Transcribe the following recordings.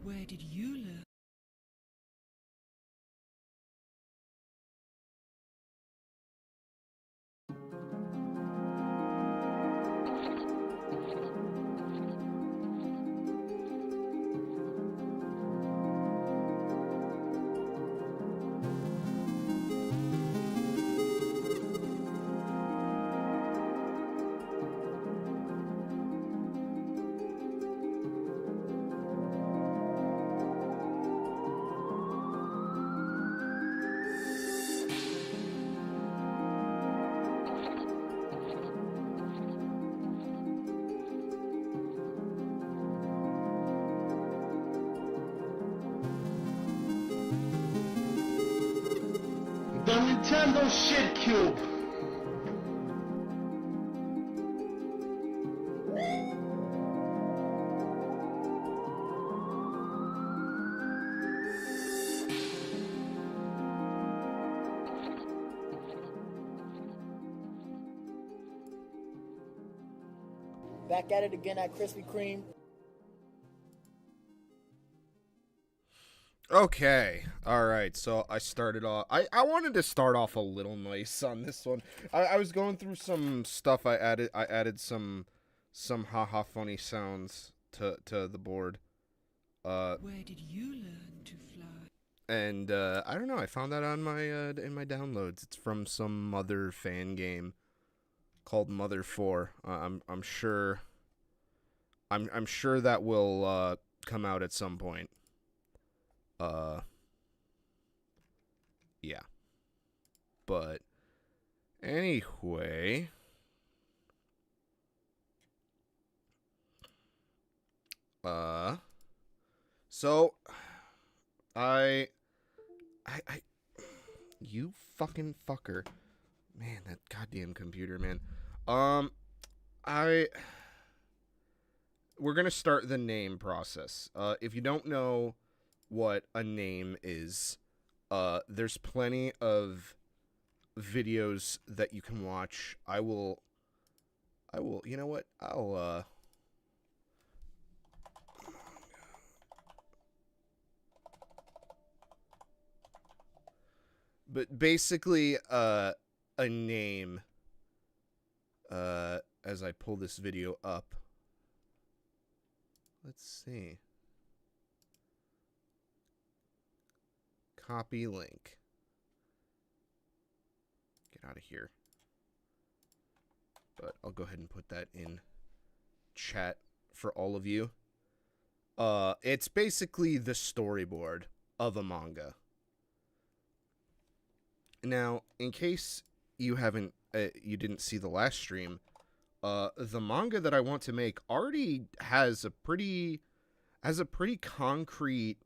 Where did you learn? The Nintendo Shit Cube. Back at it again at Krispy Kreme. Okay, alright, so I started off, I wanted to start off a little nice on this one. I was going through some stuff, I added some haha funny sounds to the board. Where did you learn to fly? And, I don't know, I found that on my, in my downloads. It's from some Mother fan game called Mother 4. I'm sure that will, come out at some point. Yeah. But anyway, so you fucking fucker, man, that goddamn computer, man. We're gonna start the name process. If you don't know what a name is, there's plenty of videos that you can watch. I will, you know what, but basically, a name, as I pull this video up, let's see. Copy link. Get out of here. But I'll go ahead and put that in chat for all of you. It's basically the storyboard of a manga. Now, in case you haven't, you didn't see the last stream, the manga that I want to make already has a pretty concrete,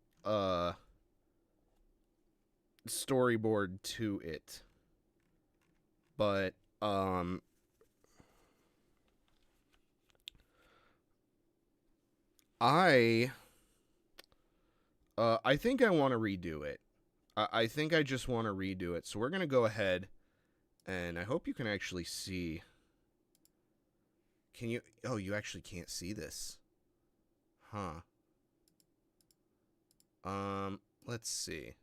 storyboard to it, but I think I want to redo it. I think I just want to redo it. So we're gonna go ahead, and I hope you can actually see. Can you? Oh, you actually can't see this, huh? Let's see.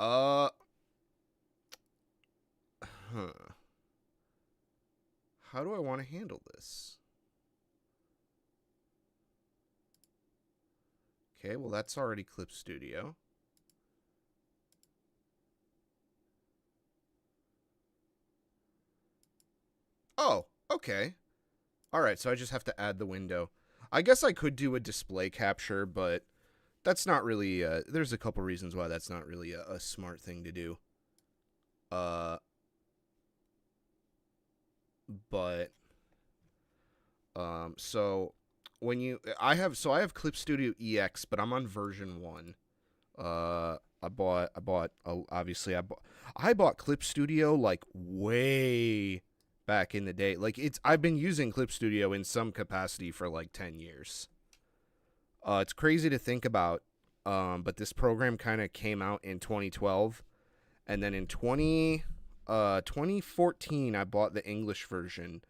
Huh. How do I want to handle this? Okay, well, that's already Clip Studio. Oh, okay. Alright, so I just have to add the window. I guess I could do a display capture, but that's not really, there's a couple reasons why that's not really a smart thing to do. But, so when you, I have Clip Studio EX, but I'm on version 1. Obviously I bought Clip Studio like way back in the day. Like I've been using Clip Studio in some capacity for like 10 years. It's crazy to think about, but this program kind of came out in 2012, and then in 2014 I bought the English version,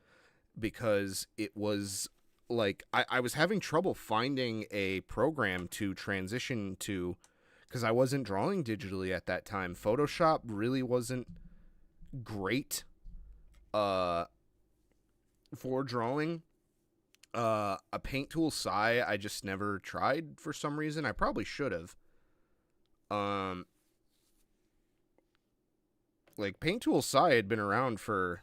because it was like I was having trouble finding a program to transition to because I wasn't drawing digitally at that time. Photoshop really wasn't great for drawing. A paint tool Sai I just never tried for some reason. I probably should have. Like paint tool Sai had been around for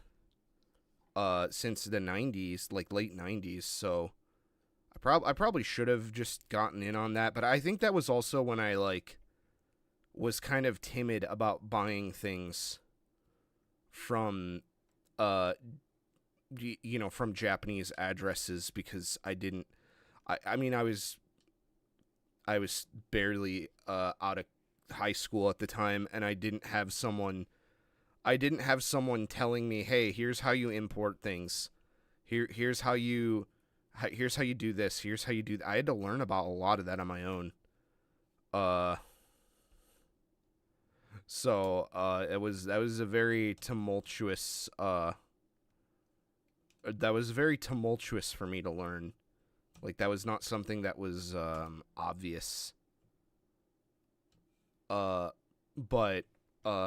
since the 90s, like late 90s, so I probably should have just gotten in on that, but I think that was also when I like was kind of timid about buying things from from Japanese addresses because I didn't I mean I was barely out of high school at the time, and I didn't have someone telling me, "Hey, here's how you import things. Here's how you do this. Here's how you do that." I had to learn about a lot of that on my own. So that was a very tumultuous for me to learn. Like that was not something that was obvious. But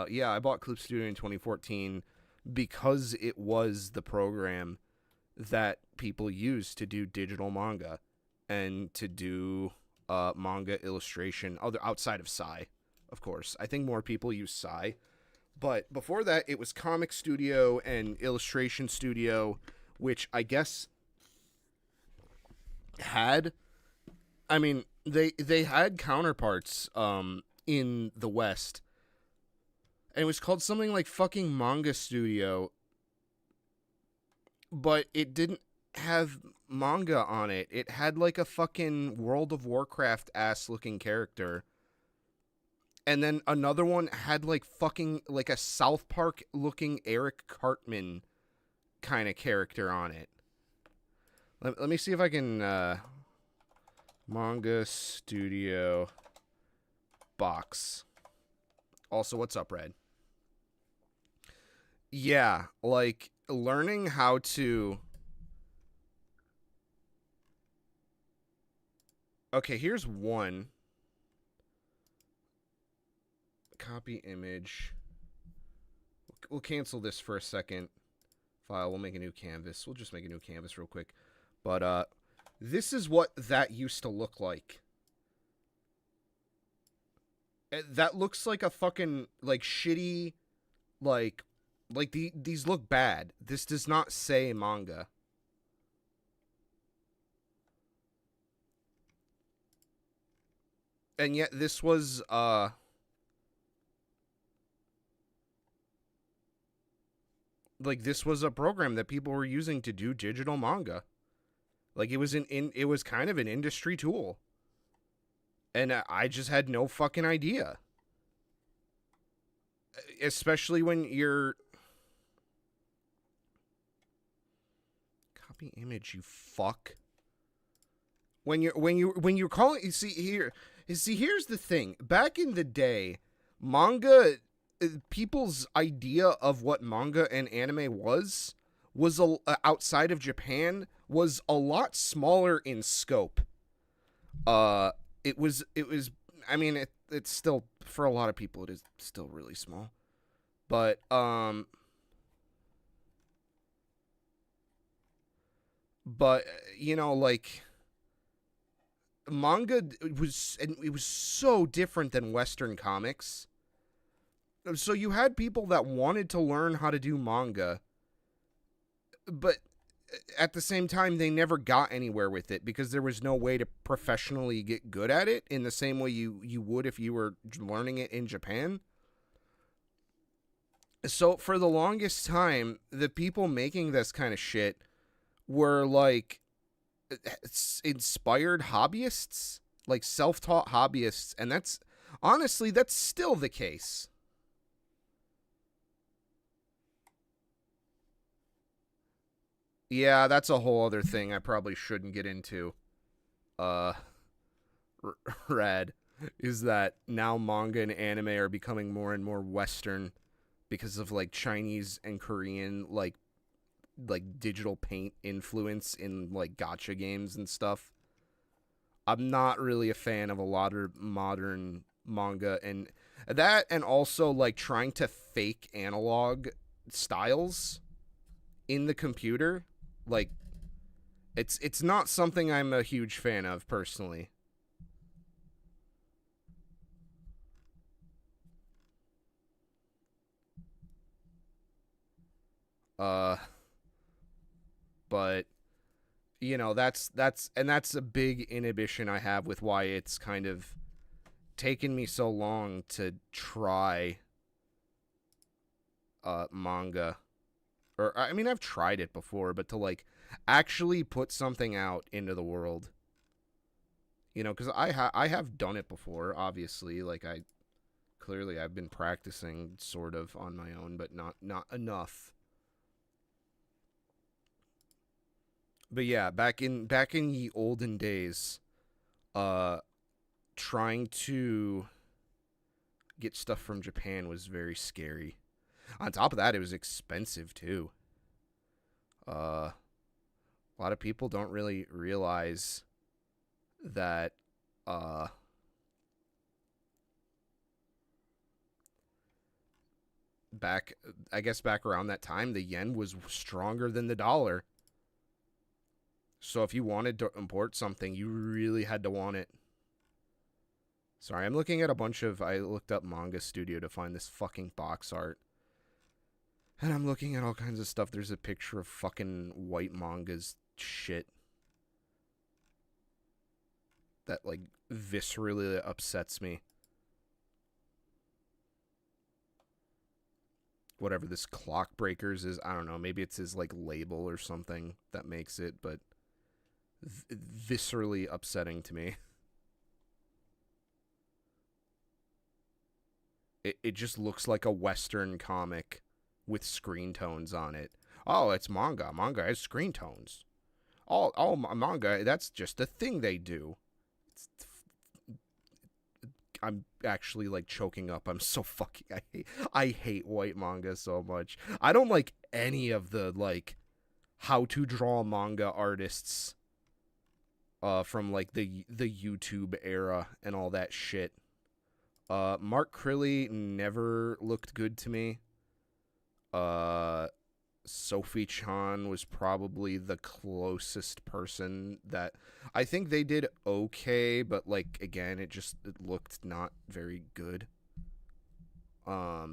yeah, I bought Clip Studio in 2014 because it was the program that people use to do digital manga and to do manga illustration outside of Sai, of course. I think more people use Sai. But before that, it was Comic Studio and Illustration Studio, which I guess had... I mean, they had counterparts in the West. And it was called something like fucking Manga Studio. But it didn't have manga on it. It had like a fucking World of Warcraft ass looking character. And then another one had like fucking like a South Park looking Eric Cartman kind of character on it. Let me see if I can Manga Studio box. Also, what's up, Red? Yeah, like learning how to... Okay, here's one. Copy image. We'll cancel this for a second. File, we'll make a new canvas. We'll just make a new canvas real quick. But this is what that used to look like. That looks like a fucking like shitty like these look bad. This does not say manga. And yet this was like this was a program that people were using to do digital manga. Like it was it was kind of an industry tool. And I just had no fucking idea. Especially when you're... Copy image, you fuck. When you're calling... You see, here's the thing. Back in the day, manga... People's idea of what manga and anime was outside of Japan, was a lot smaller in scope. It was, I mean, it's still, for a lot of people, it is still really small. But, you know, like, manga it was so different than Western comics. So you had people that wanted to learn how to do manga, but at the same time, they never got anywhere with it because there was no way to professionally get good at it in the same way you would if you were learning it in Japan. So for the longest time, the people making this kind of shit were like inspired hobbyists, like self-taught hobbyists, and that's still the case. Yeah, that's a whole other thing I probably shouldn't get into. Rad, is that now manga and anime are becoming more and more Western because of, like, Chinese and Korean, like, like digital paint influence in like gacha games and stuff. I'm not really a fan of a lot of modern manga, and that, and also like trying to fake analog styles in the computer. Like, it's not something I'm a huge fan of personally. But you know, that's a big inhibition I have with why it's kind of taken me so long to try manga. Or I mean, I've tried it before, but to like actually put something out into the world, you know, because I have done it before, obviously. Like, I've been practicing sort of on my own, but not enough. But yeah, back in the olden days, trying to get stuff from Japan was very scary. On top of that, it was expensive too. A lot of people don't really realize that back around that time, the yen was stronger than the dollar. So if you wanted to import something, you really had to want it. Sorry, I'm looking at I looked up Manga Studio to find this fucking box art. And I'm looking at all kinds of stuff. There's a picture of fucking white mangas shit. That, like, viscerally upsets me. Whatever this Clock Breakers is, I don't know. Maybe it's his, like, label or something that makes it, but viscerally upsetting to me. It just looks like a Western comic with screen tones on it. Oh, it's manga. Manga has screen tones. All manga, that's just a thing they do. I'm actually, like, choking up. I'm so fucking... I hate white manga so much. I don't like any of the, like, how to draw manga artists from, like, the YouTube era and all that shit. Mark Crilly never looked good to me. Sophie Chan was probably the closest person that I think they did okay, but, like, again, it looked not very good. I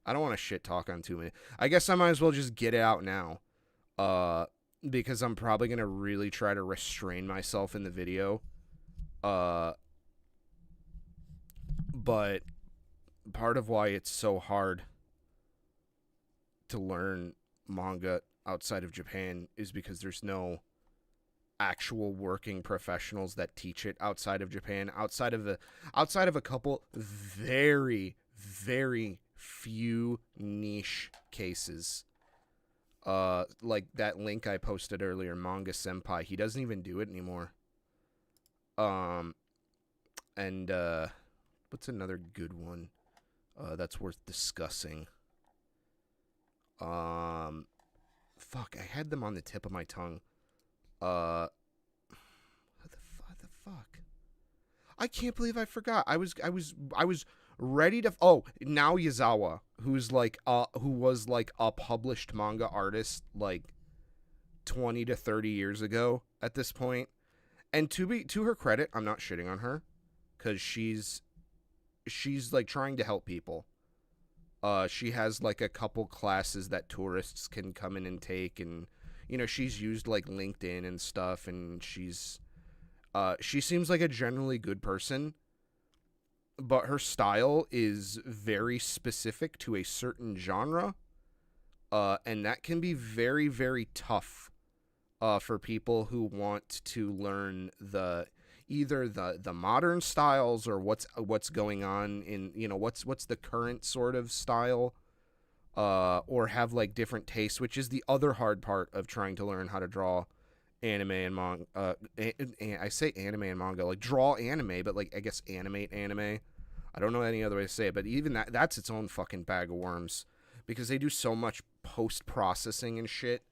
don't want to shit talk on too many. I guess I might as well just get it out now. Because I'm probably gonna really try to restrain myself in the video. But part of why it's so hard to learn manga outside of Japan is because there's no actual working professionals that teach it outside of Japan, outside of a couple very, very few niche cases. Like that link I posted earlier, Manga Senpai, he doesn't even do it anymore. And what's another good one that's worth discussing? Fuck, I had them on the tip of my tongue. What the fuck? I can't believe I forgot. I was ready to. Oh, Nao Yazawa, who was like a published manga artist like 20 to 30 years ago at this point. And to her credit, I'm not shitting on her, because she's like trying to help people. She has like a couple classes that tourists can come in and take, and you know, she's used like LinkedIn and stuff, and she seems like a generally good person, but her style is very specific to a certain genre, and that can be very, very tough for people who want to learn either the modern styles or what's going on in, you know, what's the current sort of style, or have like different tastes, which is the other hard part of trying to learn how to draw anime and manga. I say anime and manga, like draw anime, but like I guess animate anime. I don't know any other way to say it, but even that's its own fucking bag of worms, because they do so much post processing and shit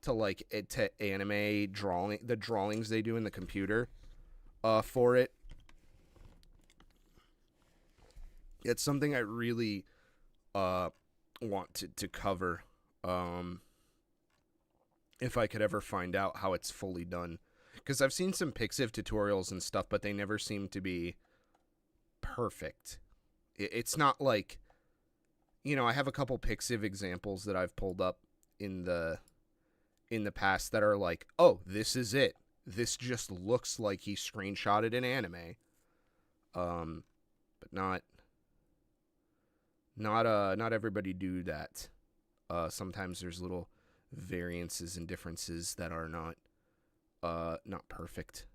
to like to anime the drawings they do in the computer for it. It's something I really want to cover if I could ever find out how it's fully done. Because I've seen some Pixiv tutorials and stuff, but they never seem to be perfect. It's not like, you know, I have a couple Pixiv examples that I've pulled up in the past that are like, oh, this is it. This just looks like he screenshotted an anime. But not everybody do that. Sometimes there's little variances and differences that are not perfect.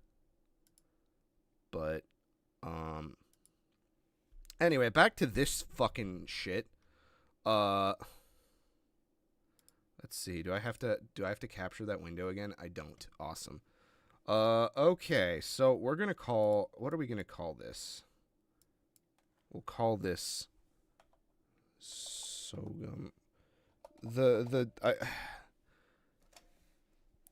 But anyway, back to this fucking shit. Let's see. Do I have to capture that window again? I don't. Awesome. Okay. So we're going to call, what are we going to call this? We'll call this Sogum.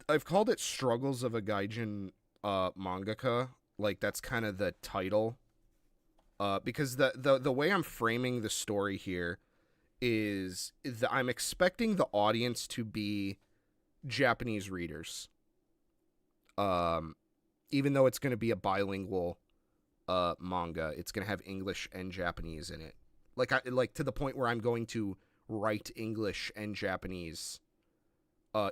I've called it Struggles of a Gaijin Mangaka. Like, that's kind of the title. Because the way I'm framing the story here is that I'm expecting the audience to be Japanese readers. Even though it's going to be a bilingual manga, it's going to have English and Japanese in it. Like to the point where I'm going to write English and Japanese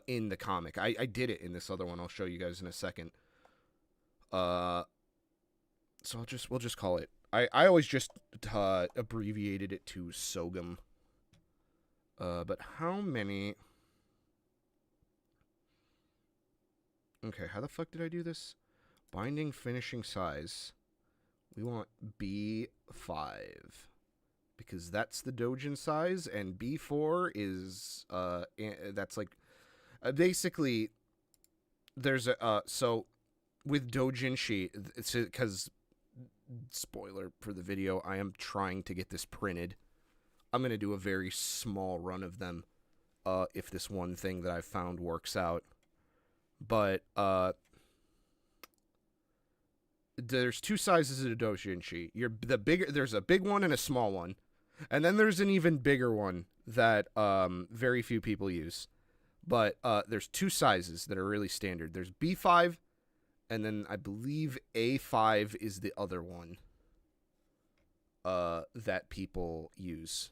in the comic. I did it in this other one. I'll show you guys in a second. So we'll just call it. I always just abbreviated it to Sogum. But how many? Okay, how the fuck did I do this? Binding finishing size. We want B5 because that's the Dojin size, and B4 is that's like basically there's a so with Dojinshi, it's because spoiler for the video, I am trying to get this printed. I'm gonna do a very small run of them if this one thing that I've found works out. But there's two sizes of Dojinshi. There's a big one and a small one, and then there's an even bigger one that very few people use. But there's two sizes that are really standard. There's B5, and then I believe A5 is the other one that people use.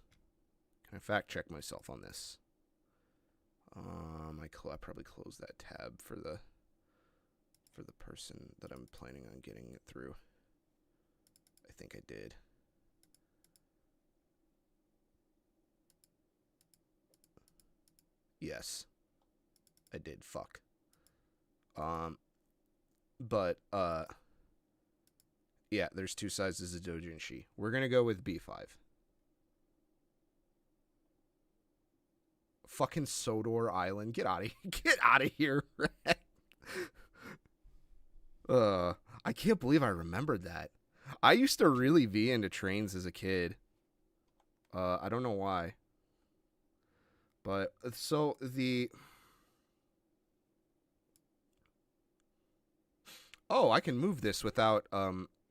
Can I fact check myself on this? I probably closed that tab for the person that I'm planning on getting it through. I think I did. Yes. I did. Fuck. But yeah, there's two sizes of Dojinshi. We're gonna go with B5. Fucking Sodor Island. Get out of here. I can't believe I remembered that. I used to really be into trains as a kid. I don't know why. But so I can move this without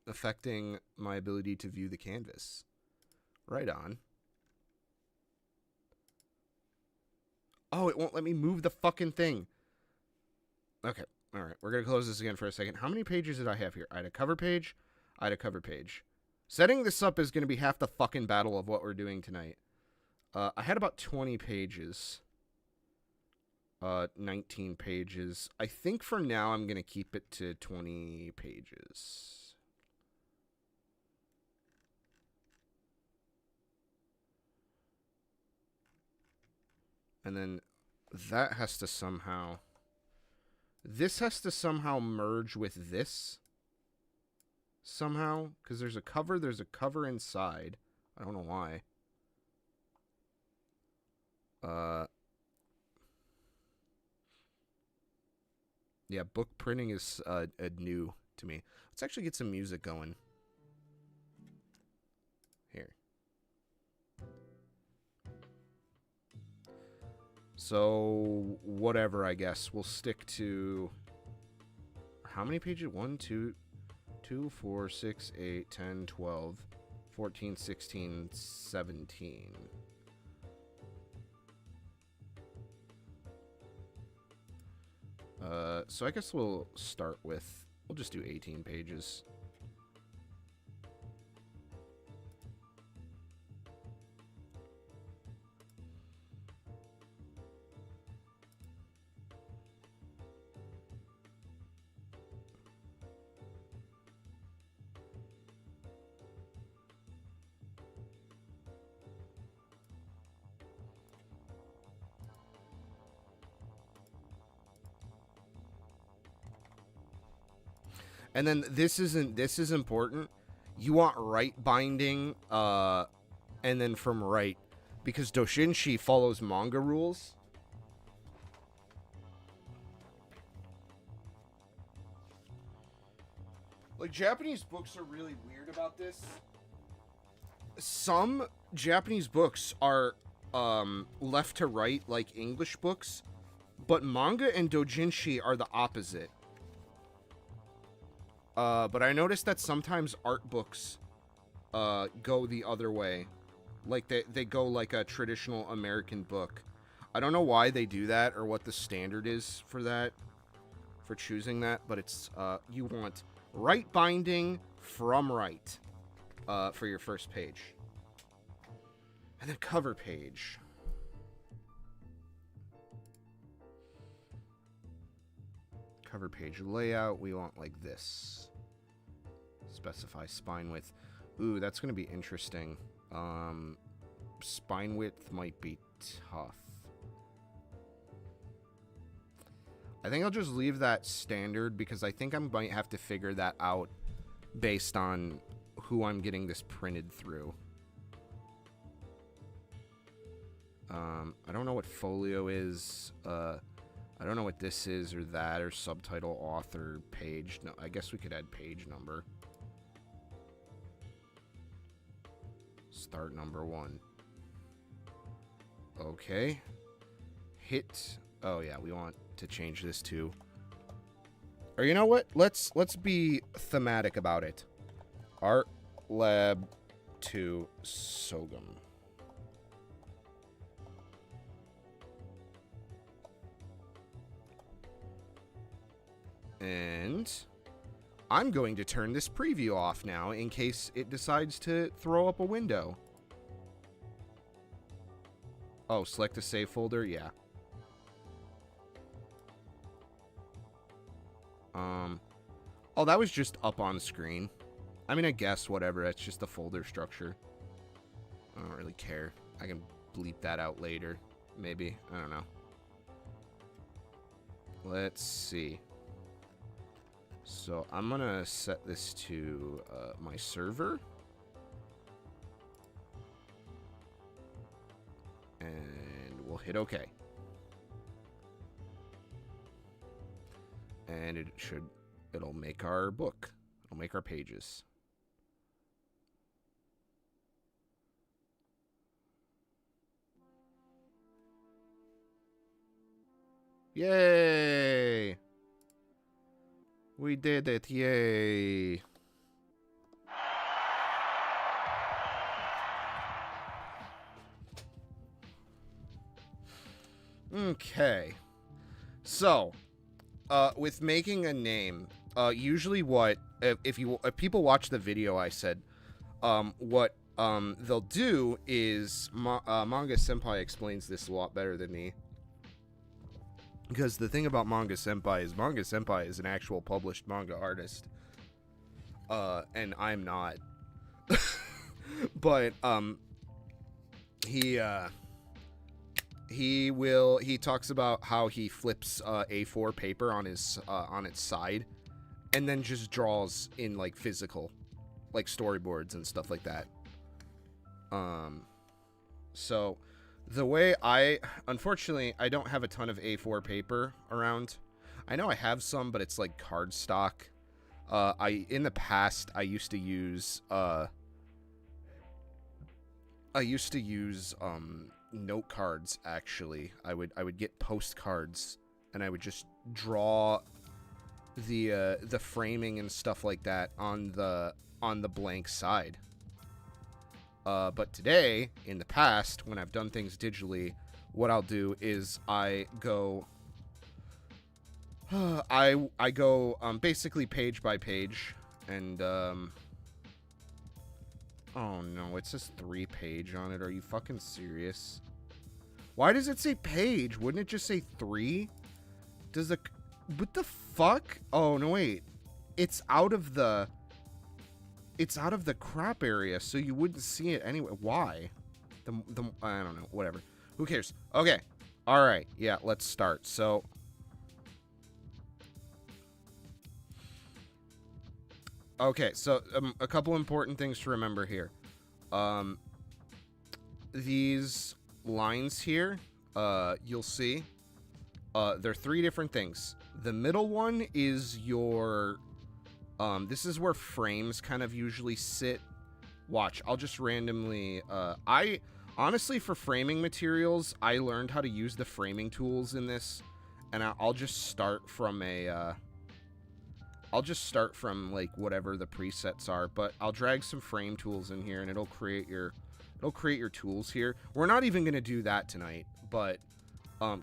affecting my ability to view the canvas. Right on. Oh, it won't let me move the fucking thing. Okay. All right. We're going to close this again for a second. How many pages did I have here? I had a cover page. I had a cover page. Setting this up is going to be half the fucking battle of what we're doing tonight. I had about 20 pages. 19 pages. I think for now I'm going to keep it to 20 pages. And then that has to somehow... This has to somehow merge with this. Somehow. Because there's a cover inside. I don't know why. Yeah, book printing is new to me. Let's actually get some music going. Here. So, whatever, I guess. We'll stick to... How many pages? 1, 2, 4, 6, 8, 10, 12, 14, 16, 17. So I guess we'll start with... We'll just do 18 pages. And then this is important. You want right binding, and then from right, because Doshinshi follows manga rules. Like, Japanese books are really weird about this. Some Japanese books are left to right, like English books, but manga and doujinshi are the opposite. But I noticed that sometimes art books go the other way. Like, they go like a traditional American book. I don't know why they do that or what the standard is for that, for choosing that, but it's, you want right binding from right for your first page. And then cover page. Cover page layout, we want like this. Specify spine width. Ooh, that's going to be interesting. Spine width might be tough. I think I'll just leave that standard because I think I might have to figure that out based on who I'm getting this printed through. I don't know what folio is. I don't know what this is or that or subtitle, author, page. No, I guess we could add page number. Start number 1. Okay. Hit. Oh yeah, we want to change this to. Or you know what? Let's be thematic about it. Artlab to Sogum. And I'm going to turn this preview off now in case it decides to throw up a window. Oh, select a save folder? Yeah. Oh, that was just up on screen. I mean, I guess, whatever. It's just the folder structure. I don't really care. I can bleep that out later. Maybe. I don't know. Let's see. So I'm going to set this to my server. And we'll hit OK. And it'll make our book. It'll make our pages. Yay! We did it, yay! Okay. So, with making a name, usually what if people watch the video I said, what they'll do is Manga Senpai explains this a lot better than me. Because the thing about Manga Senpai is an actual published manga artist. And I'm not. But he talks about how he flips A4 paper on its side and then just draws in like physical, like storyboards and stuff like that. So the way unfortunately, I don't have a ton of A4 paper around. I know I have some, but it's like cardstock. In the past, I used to use note cards, actually. I would get postcards, and I would just draw the framing and stuff like that on the blank side. But today, in the past, when I've done things digitally, what I'll do is I go I go basically page by page, and oh no, it says 3-page on it. Are you fucking serious? Why does it say page? Wouldn't it just say 3? Does the... What the fuck? Oh, no, wait. It's out of the crop area, so you wouldn't see it anyway. Why? I don't know. Whatever. Who cares? Okay. All right. Yeah, let's start. So... Okay, so a couple important things to remember here. These lines here, you'll see, they're 3 different things. The middle one is your, this is where frames kind of usually sit. Watch, I'll just randomly, honestly, for framing materials, I learned how to use the framing tools in this, and I'll just start from like whatever the presets are, but I'll drag some frame tools in here and it'll create your tools here. We're not even going to do that tonight, but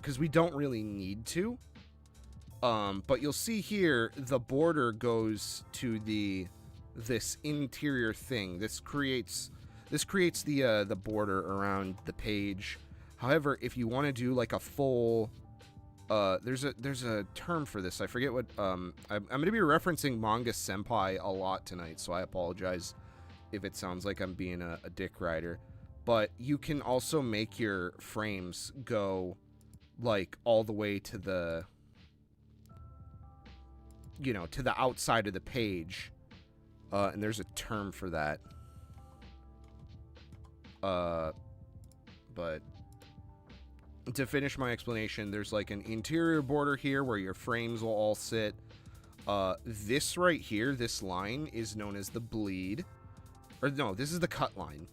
cuz we don't really need to. But you'll see here the border goes to this interior thing. This creates the border around the page. However, if you want to do like a full there's a term for this. I forget what, I'm going to be referencing Manga Senpai a lot tonight, so I apologize if it sounds like I'm being a dick rider. But you can also make your frames go, like, all the way to the, you know, to the outside of the page. And there's a term for that. But... to finish my explanation, there's like an interior border here where your frames will all sit. This right here, this line is known as the bleed. Or no, this is the cut line.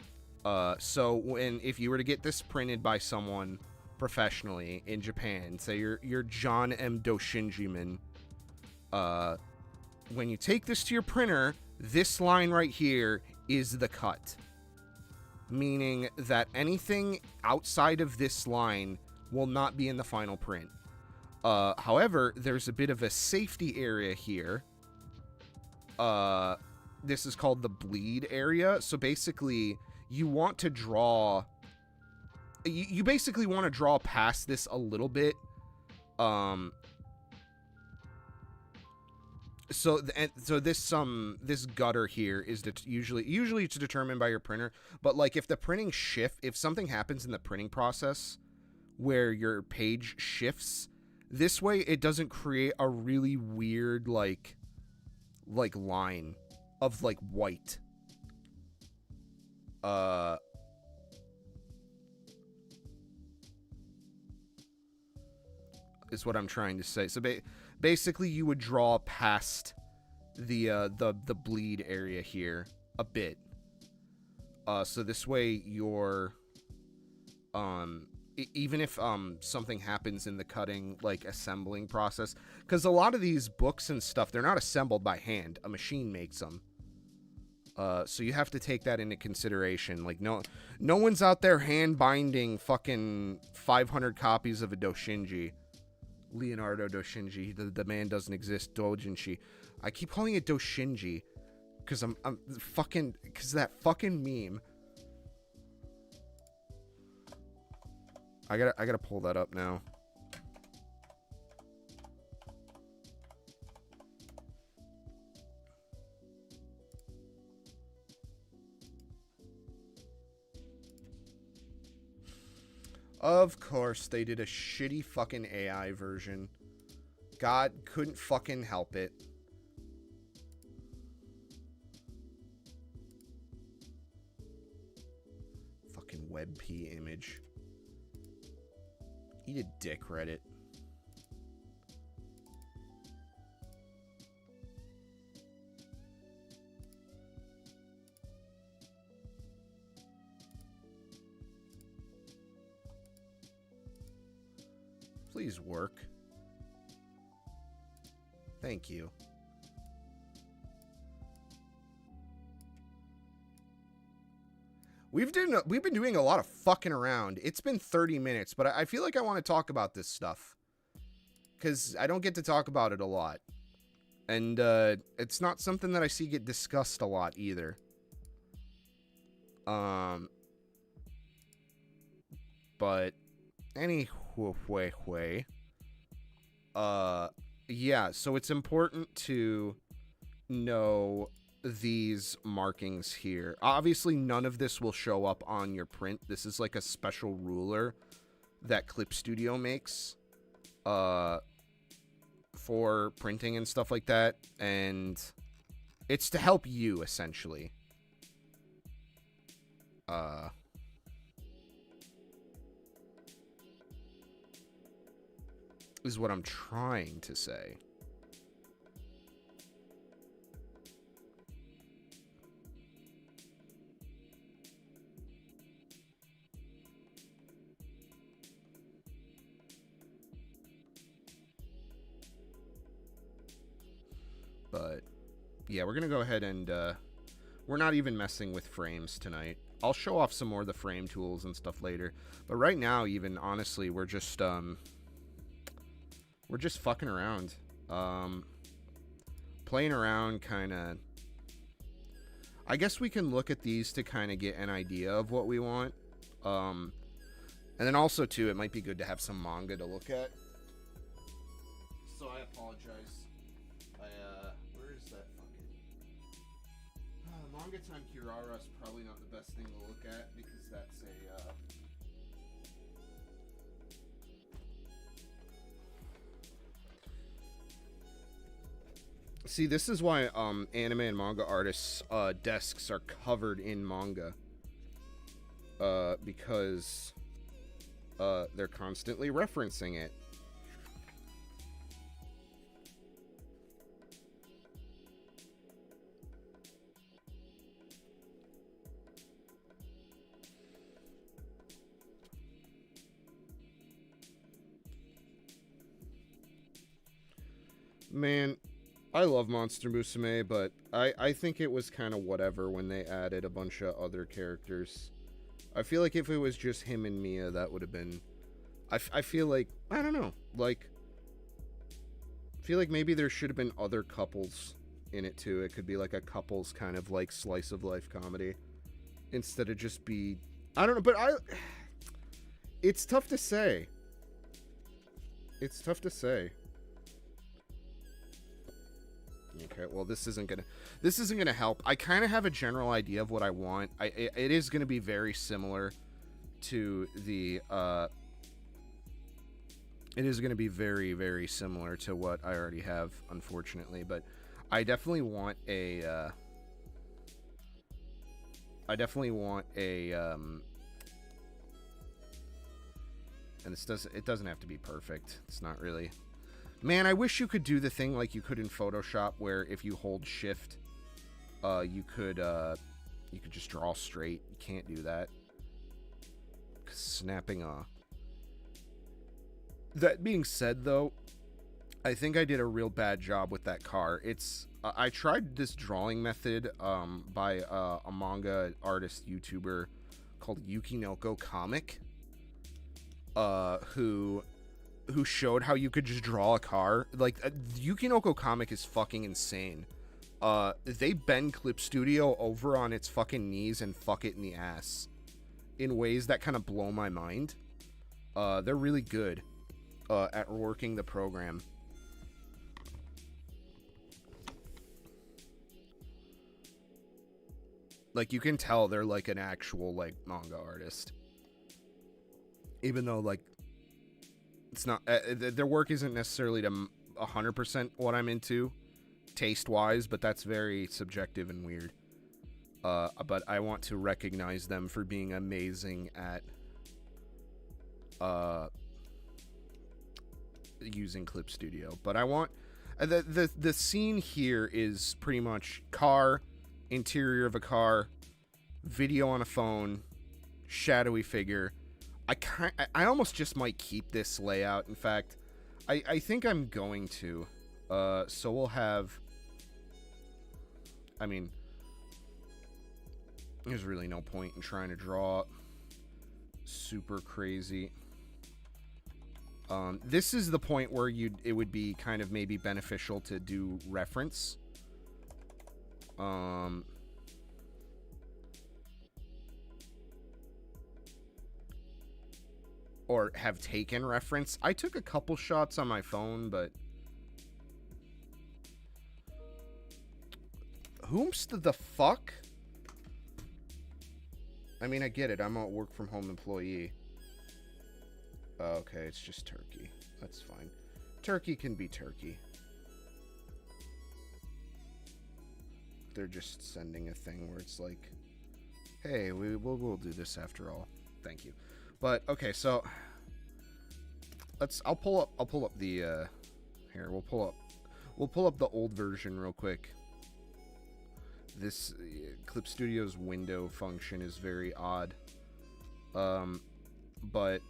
So if you were to get this printed by someone professionally in Japan, say you're John M. Doshinjiman, when you take this to your printer, this line right here is the cut. Meaning that anything outside of this line will not be in the final print. However, there's a bit of a safety area here. This is called the bleed area. So basically, you want to draw... You basically want to draw past this a little bit. So this gutter here is usually it's determined by your printer, but like if something happens in the printing process where your page shifts, this way it doesn't create a really weird like line of like white. Is what I'm trying to say. So basically, you would draw past the bleed area here a bit. So this way, you're even if something happens in the cutting, like assembling process, because a lot of these books and stuff, they're not assembled by hand. A machine makes them. So you have to take that into consideration. Like no one's out there hand binding fucking 500 copies of a Doshinji. Leonardo Doshinji. The man doesn't exist. Dojinshi. I keep calling it Doshinji because I'm fucking, because that fucking meme. I gotta pull that up now. Of course, they did a shitty fucking AI version. God couldn't fucking help it. Fucking WebP image. Eat a dick, Reddit. please work? Thank you. We've been doing a lot of fucking around. It's been 30 minutes, but I feel like I want to talk about this stuff. Because I don't get to talk about it a lot. And it's not something that I see get discussed a lot either. But anyway, yeah, so it's important to know these markings here. Obviously, none of this will show up on your print. This is like a special ruler that Clip Studio makes for printing and stuff like that, and it's to help you essentially. Is what I'm trying to say. But yeah, we're gonna go ahead and we're not even messing with frames tonight. I'll show off some more of the frame tools and stuff later, but right now, even honestly, we're just fucking around, playing around, kind of. I guess we can look at these to kind of get an idea of what we want, and then also too, it might be good to have some manga to look at. So I apologize. Where is that fucking Manga Time Kirara is probably not the best thing to look at because that's a see, this is why anime and manga artists' desks are covered in manga, because they're constantly referencing it. Man, I love Monster Musume, but I think it was kind of whatever when they added a bunch of other characters. I feel like if it was just him and Mia, that would have been... I feel like... I don't know. Like... I feel like maybe there should have been other couples in it, too. It could be like a couples kind of like slice of life comedy. Instead of just be... I don't know, but it's tough to say. It's tough to say. Okay, well, this isn't gonna help. I kind of have a general idea of what I want. It is gonna be very similar to the it is gonna be very, very similar to what I already have, unfortunately. But I definitely want a and it doesn't have to be perfect. It's not really. Man, I wish you could do the thing like you could in Photoshop, where if you hold Shift, you could just draw straight. You can't do that. Snapping off. That being said, though, I think I did a real bad job with that car. It's I tried this drawing method by a manga artist YouTuber called Yukinoko Comic, who showed how you could just draw a car. Like, Yukinoko Comic is fucking insane. They bend Clip Studio over on its fucking knees and fuck it in the ass in ways that kind of blow my mind. They're really good at working the program. Like, you can tell they're like an actual like manga artist, even though like it's not their work isn't necessarily to 100% what I'm into taste wise, but that's very subjective and weird. But I want to recognize them for being amazing at using Clip Studio. But I want the scene here is pretty much car, interior of a car, video on a phone, shadowy figure. I almost just might keep this layout. In fact, I think I'm going to. So we'll have... I mean, there's really no point in trying to draw super crazy. This is the point where it would be kind of maybe beneficial to do reference. Or have taken reference. I took a couple shots on my phone, but whomst the fuck? I mean, I get it. I'm a work from home employee. Okay, it's just turkey. That's fine. Turkey can be turkey. They're just sending a thing where it's like, hey, we'll do this after all. Thank you. But okay, so I'll pull up the here, we'll pull up the old version real quick. This Clip Studio's window function is very odd. But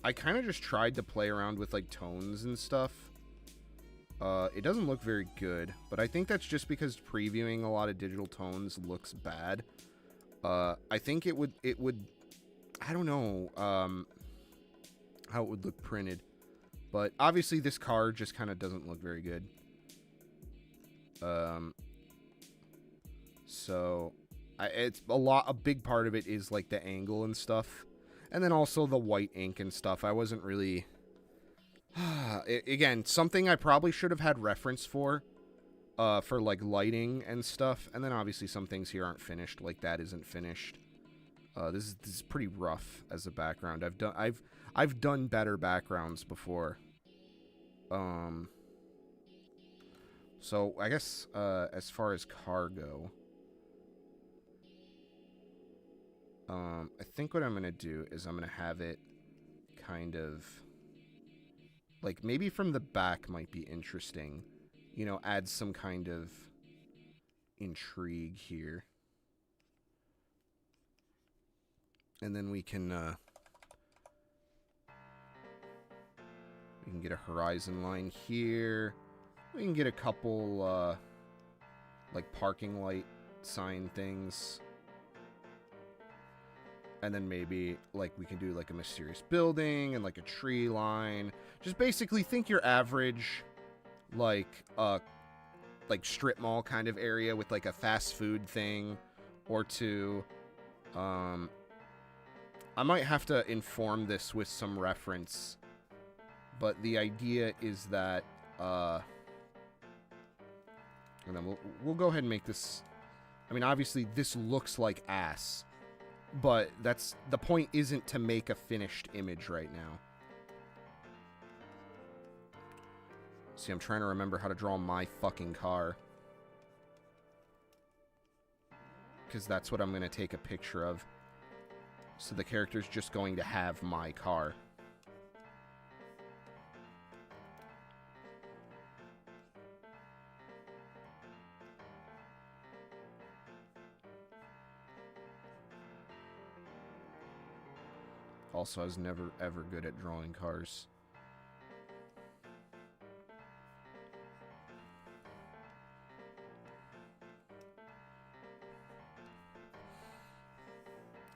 I kind of just tried to play around with like tones and stuff. It doesn't look very good, but I think that's just because previewing a lot of digital tones looks bad. I think it would I don't know how it would look printed, but obviously this card just kind of doesn't look very good. So it's a big part of it is like the angle and stuff, and then also the white ink and stuff. I wasn't really again, something I probably should have had reference for like lighting and stuff, and then obviously some things here aren't finished, like that isn't finished. This is pretty rough as a background. I've done better backgrounds before. So I guess as far as cargo, I think what I'm gonna do is I'm gonna have it kind of like maybe from the back might be interesting. You know, add some kind of intrigue here. And then we can get a horizon line here. We can get a couple like parking light sign things. And then maybe like we can do like a mysterious building and like a tree line. Just basically think your average like strip mall kind of area with like a fast food thing or two. I might have to inform this with some reference, but the idea is that, and then we'll go ahead and make this. I mean, obviously this looks like ass, but that's the point. Isn't to make a finished image right now. See, I'm trying to remember how to draw my fucking car, because that's what I'm going to take a picture of. So the character's just going to have my car. Also, I was never ever good at drawing cars.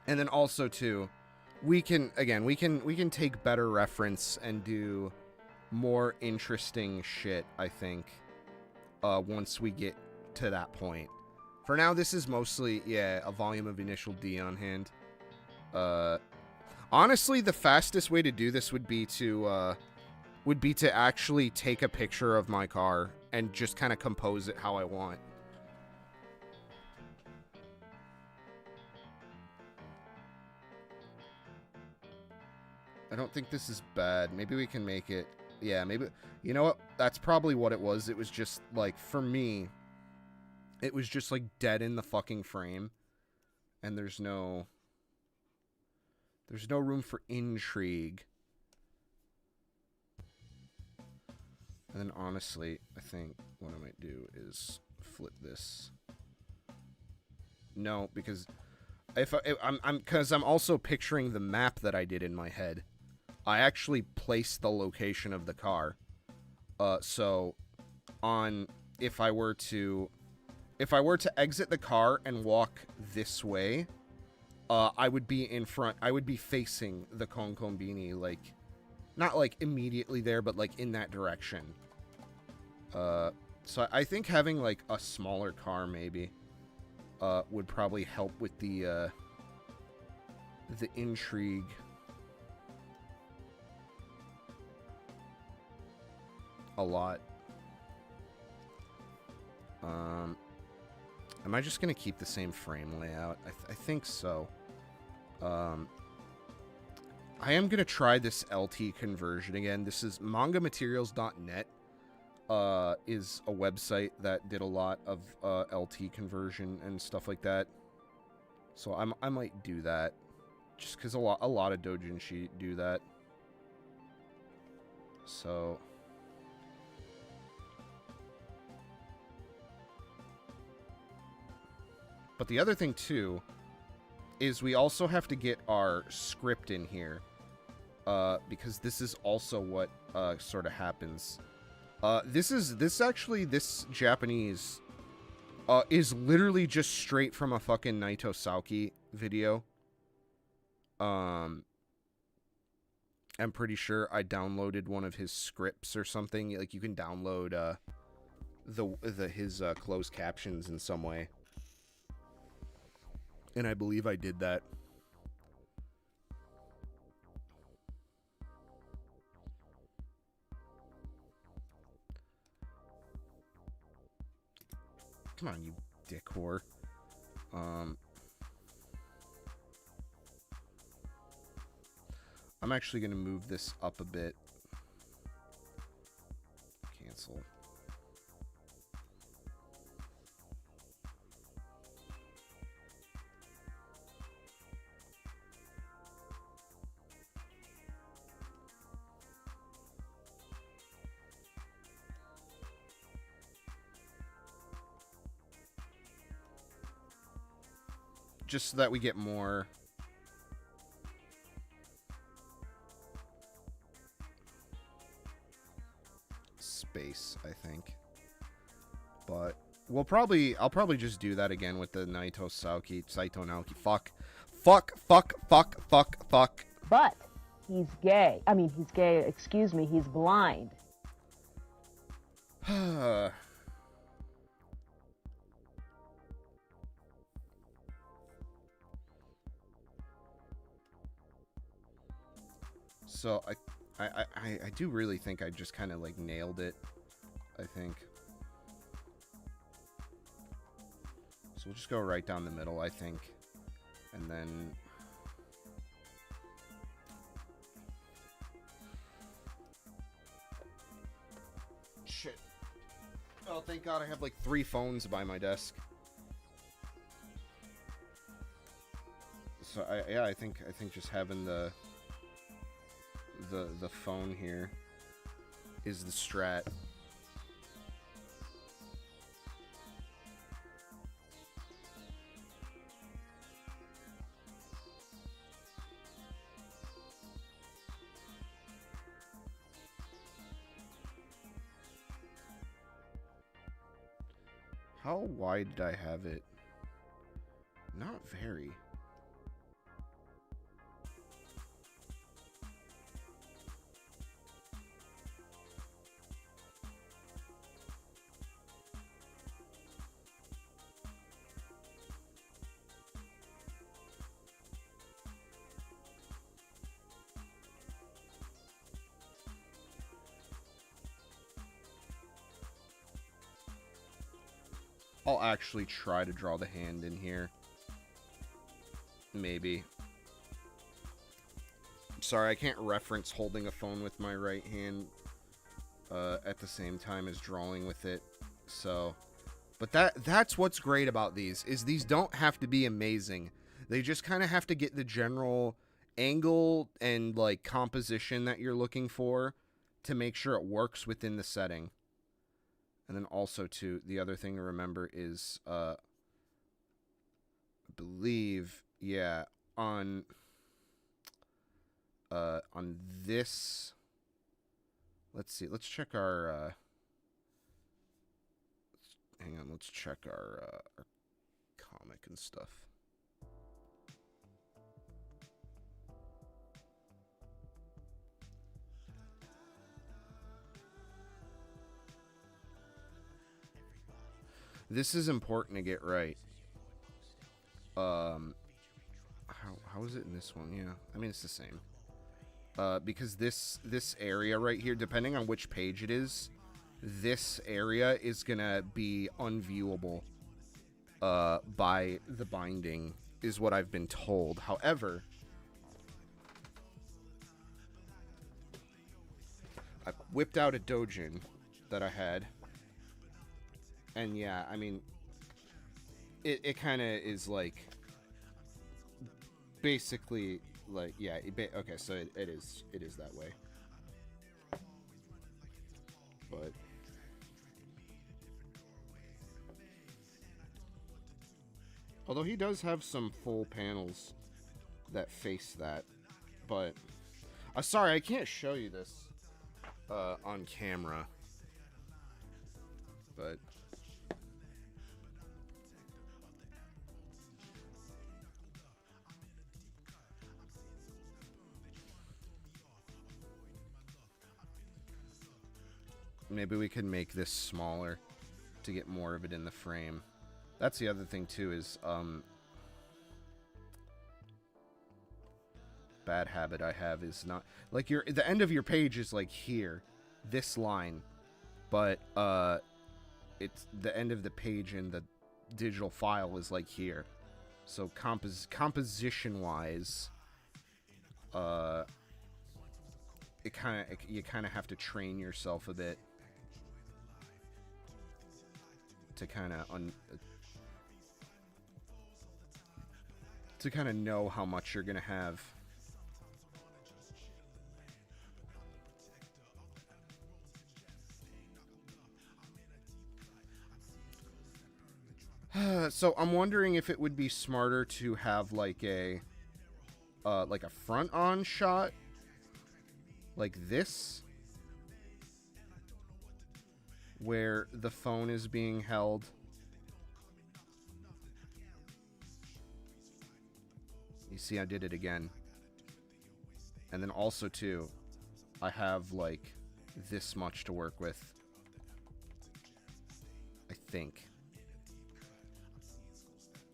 And then also too, we can take better reference and do more interesting shit, I think, once we get to that point. For now, this is mostly, yeah, a volume of initial D on hand. Honestly, the fastest way to do this would be to actually take a picture of my car and just kind of compose it how I want. I don't think this is bad. Maybe we can make it... Yeah, maybe... You know what? That's probably what it was. It was just, like, for me, it was just, like, dead in the fucking frame. And there's no room for intrigue. And then, honestly, I think what I might do is flip this. No, because I'm also picturing the map that I did in my head. I actually placed the location of the car. So if I were to exit the car and walk this way, I would be in front. I would be facing the Konkombini, like, not like immediately there, but like in that direction. So I think having like a smaller car maybe would probably help with the intrigue. A lot. Am I just gonna keep the same frame layout? I think so. I am gonna try this LT conversion again. This is mangamaterials.net. Is a website that did a lot of LT conversion and stuff like that. So I might do that, just because a lot of doujinshi do that. So. But the other thing, too, is we also have to get our script in here. Because this is also what sort of happens. This Japanese is literally just straight from a fucking Naito Saoki video. I'm pretty sure I downloaded one of his scripts or something. Like, you can download his closed captions in some way. And I believe I did that. Come on, you dick whore. I'm actually going to move this up a bit. Cancel. Just so that we get more space, I think. But I'll probably just do that again with the Naito Saito Naoki. Fuck. But he's gay. I mean, he's gay, excuse me, he's blind. So I do really think I just kind of like nailed it, I think. So we'll just go right down the middle, I think. And then shit. Oh, thank God I have like 3 phones by my desk. So I think just having the phone here is the strat. How wide did I have it? Not very. I'll actually try to draw the hand in here. Maybe. Sorry, I can't reference holding a phone with my right hand at the same time as drawing with it. So, but that's what's great about these, is these don't have to be amazing. They just kind of have to get the general angle and like composition that you're looking for to make sure it works within the setting. And then also, too, the other thing to remember is, I believe, yeah, on this, let's see, let's check our, hang on, let's check our comic and stuff. This is important to get right. How is it in this one? Yeah, I mean, it's the same. Because this area right here, depending on which page it is, this area is gonna be unviewable by the binding, is what I've been told. However, I whipped out a dojin that I had, and yeah, I mean, it kind of is like, basically, like, yeah, okay, so it is that way. But although he does have some full panels that face that, but sorry, I can't show you this on camera, but maybe we could make this smaller to get more of it in the frame. That's the other thing too, is bad habit I have is not like the end of your page is like here, this line, but it's the end of the page in the digital file is like here. So composition wise, you kind of have to train yourself a bit to kind of know how much you're gonna have. So I'm wondering if it would be smarter to have like a front on shot like this, where the phone is being held. You see, I did it again. And then also too, I have like this much to work with, I think.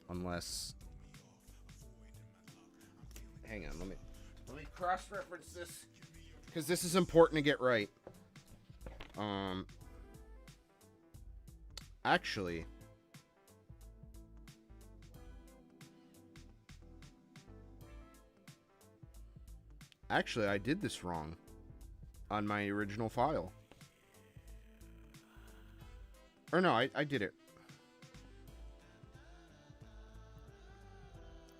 Unless, hang on, let me cross-reference this, because this is important to get right. Actually, I did this wrong on my original file. Or no, I did it.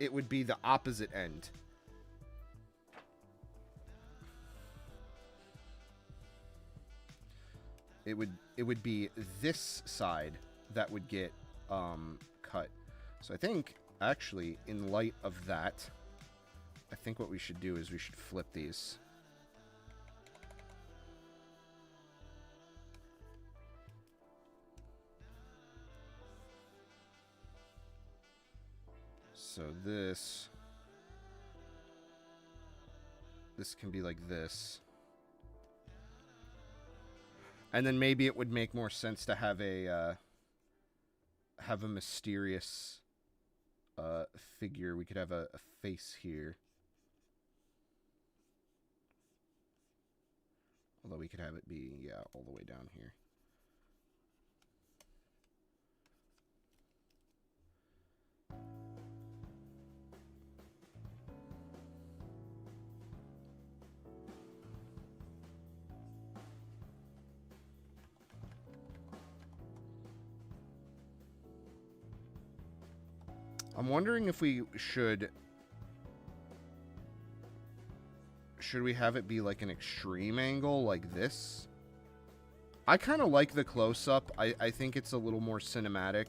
It would be the opposite end. It would be this side that would get cut. So I think, actually, in light of that, I think what we should do is we should flip these. So this can be like this. And then maybe it would make more sense to have a mysterious figure. We could have a face here. Although we could have it be, yeah, all the way down here. I'm wondering if we should we have it be like an extreme angle like this? I kind of like the close-up. I think it's a little more cinematic.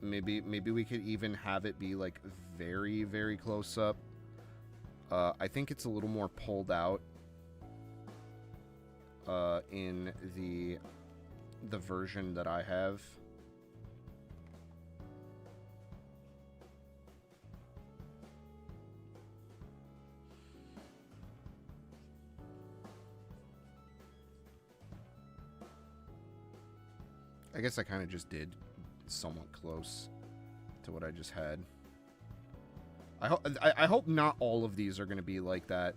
maybe we could even have it be like very, very close up. I think it's a little more pulled out in the version that I have. I guess I kind of just did somewhat close to what I just had. I hope not all of these are going to be like that.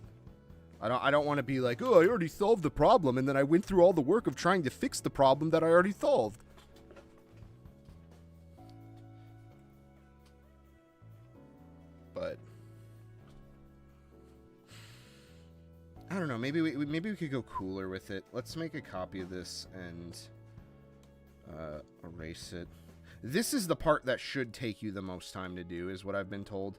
I don't want to be like, oh, I already solved the problem, and then I went through all the work of trying to fix the problem that I already solved. But I don't know. Maybe we could go cooler with it. Let's make a copy of this and erase it. This is the part that should take you the most time to do, is what I've been told.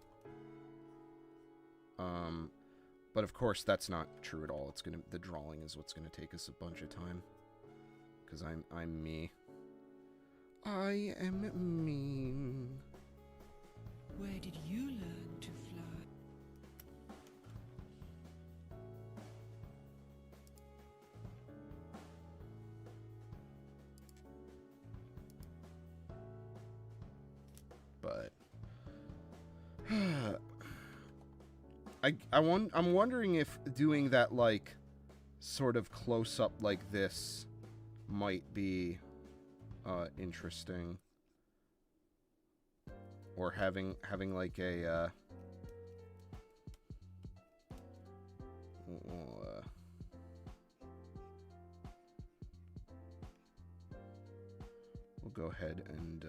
But of course that's not true at all. The drawing is what's gonna take us a bunch of time. Because I'm me. I am mean. Where did you learn to fly? But I'm wondering if doing that like sort of close up like this might be interesting, or having like a we'll go ahead and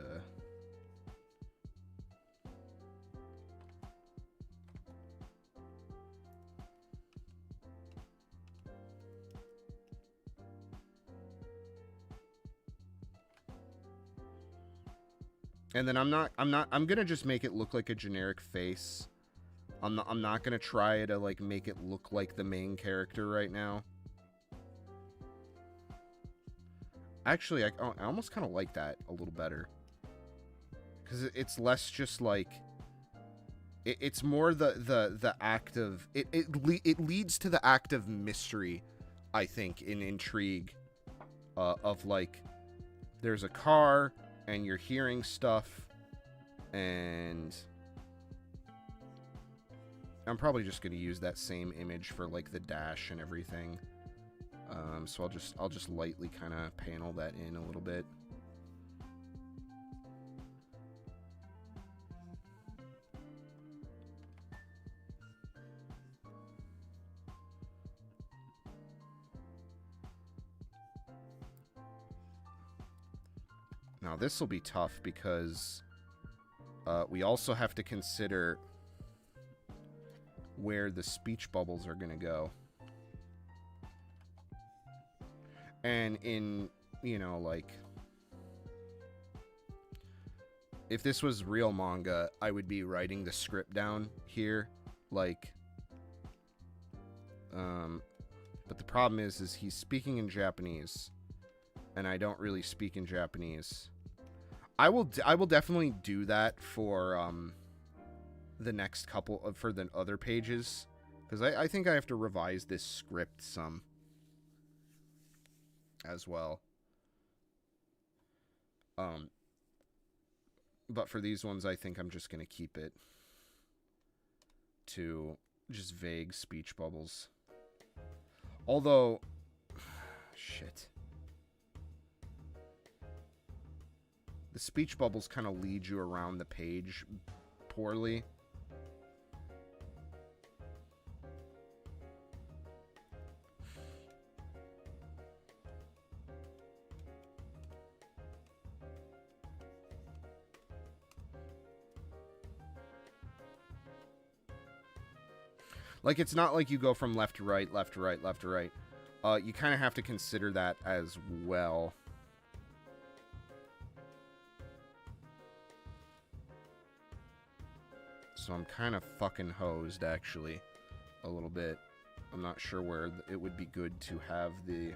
and then I'm gonna just make it look like a generic face. I'm not gonna try to like make it look like the main character right now. Actually, I almost kind of like that a little better, because it's less just like it's more the act of it leads to the act of mystery, I think, in intrigue, of like there's a car and you're hearing stuff, and I'm probably just going to use that same image for like the dash and everything. So I'll just lightly kind of panel that in a little bit. Now this will be tough because we also have to consider where the speech bubbles are going to go. And in, you know, like, if this was real manga, I would be writing the script down here, like, but the problem is he's speaking in Japanese, and I don't really speak in Japanese. I will definitely do that for the next couple for the other pages, because I think I have to revise this script some as well. But for these ones, I think I'm just gonna keep it to just vague speech bubbles. Although, shit. The speech bubbles kind of lead you around the page poorly. Like, it's not like you go from left to right, left to right, left to right. You kind of have to consider that as well. So I'm kind of fucking hosed, actually, a little bit. I'm not sure where it would be good to have the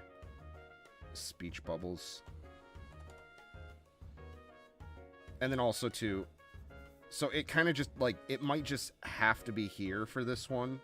speech bubbles. And then also too, so it kind of just like, it might just have to be here for this one.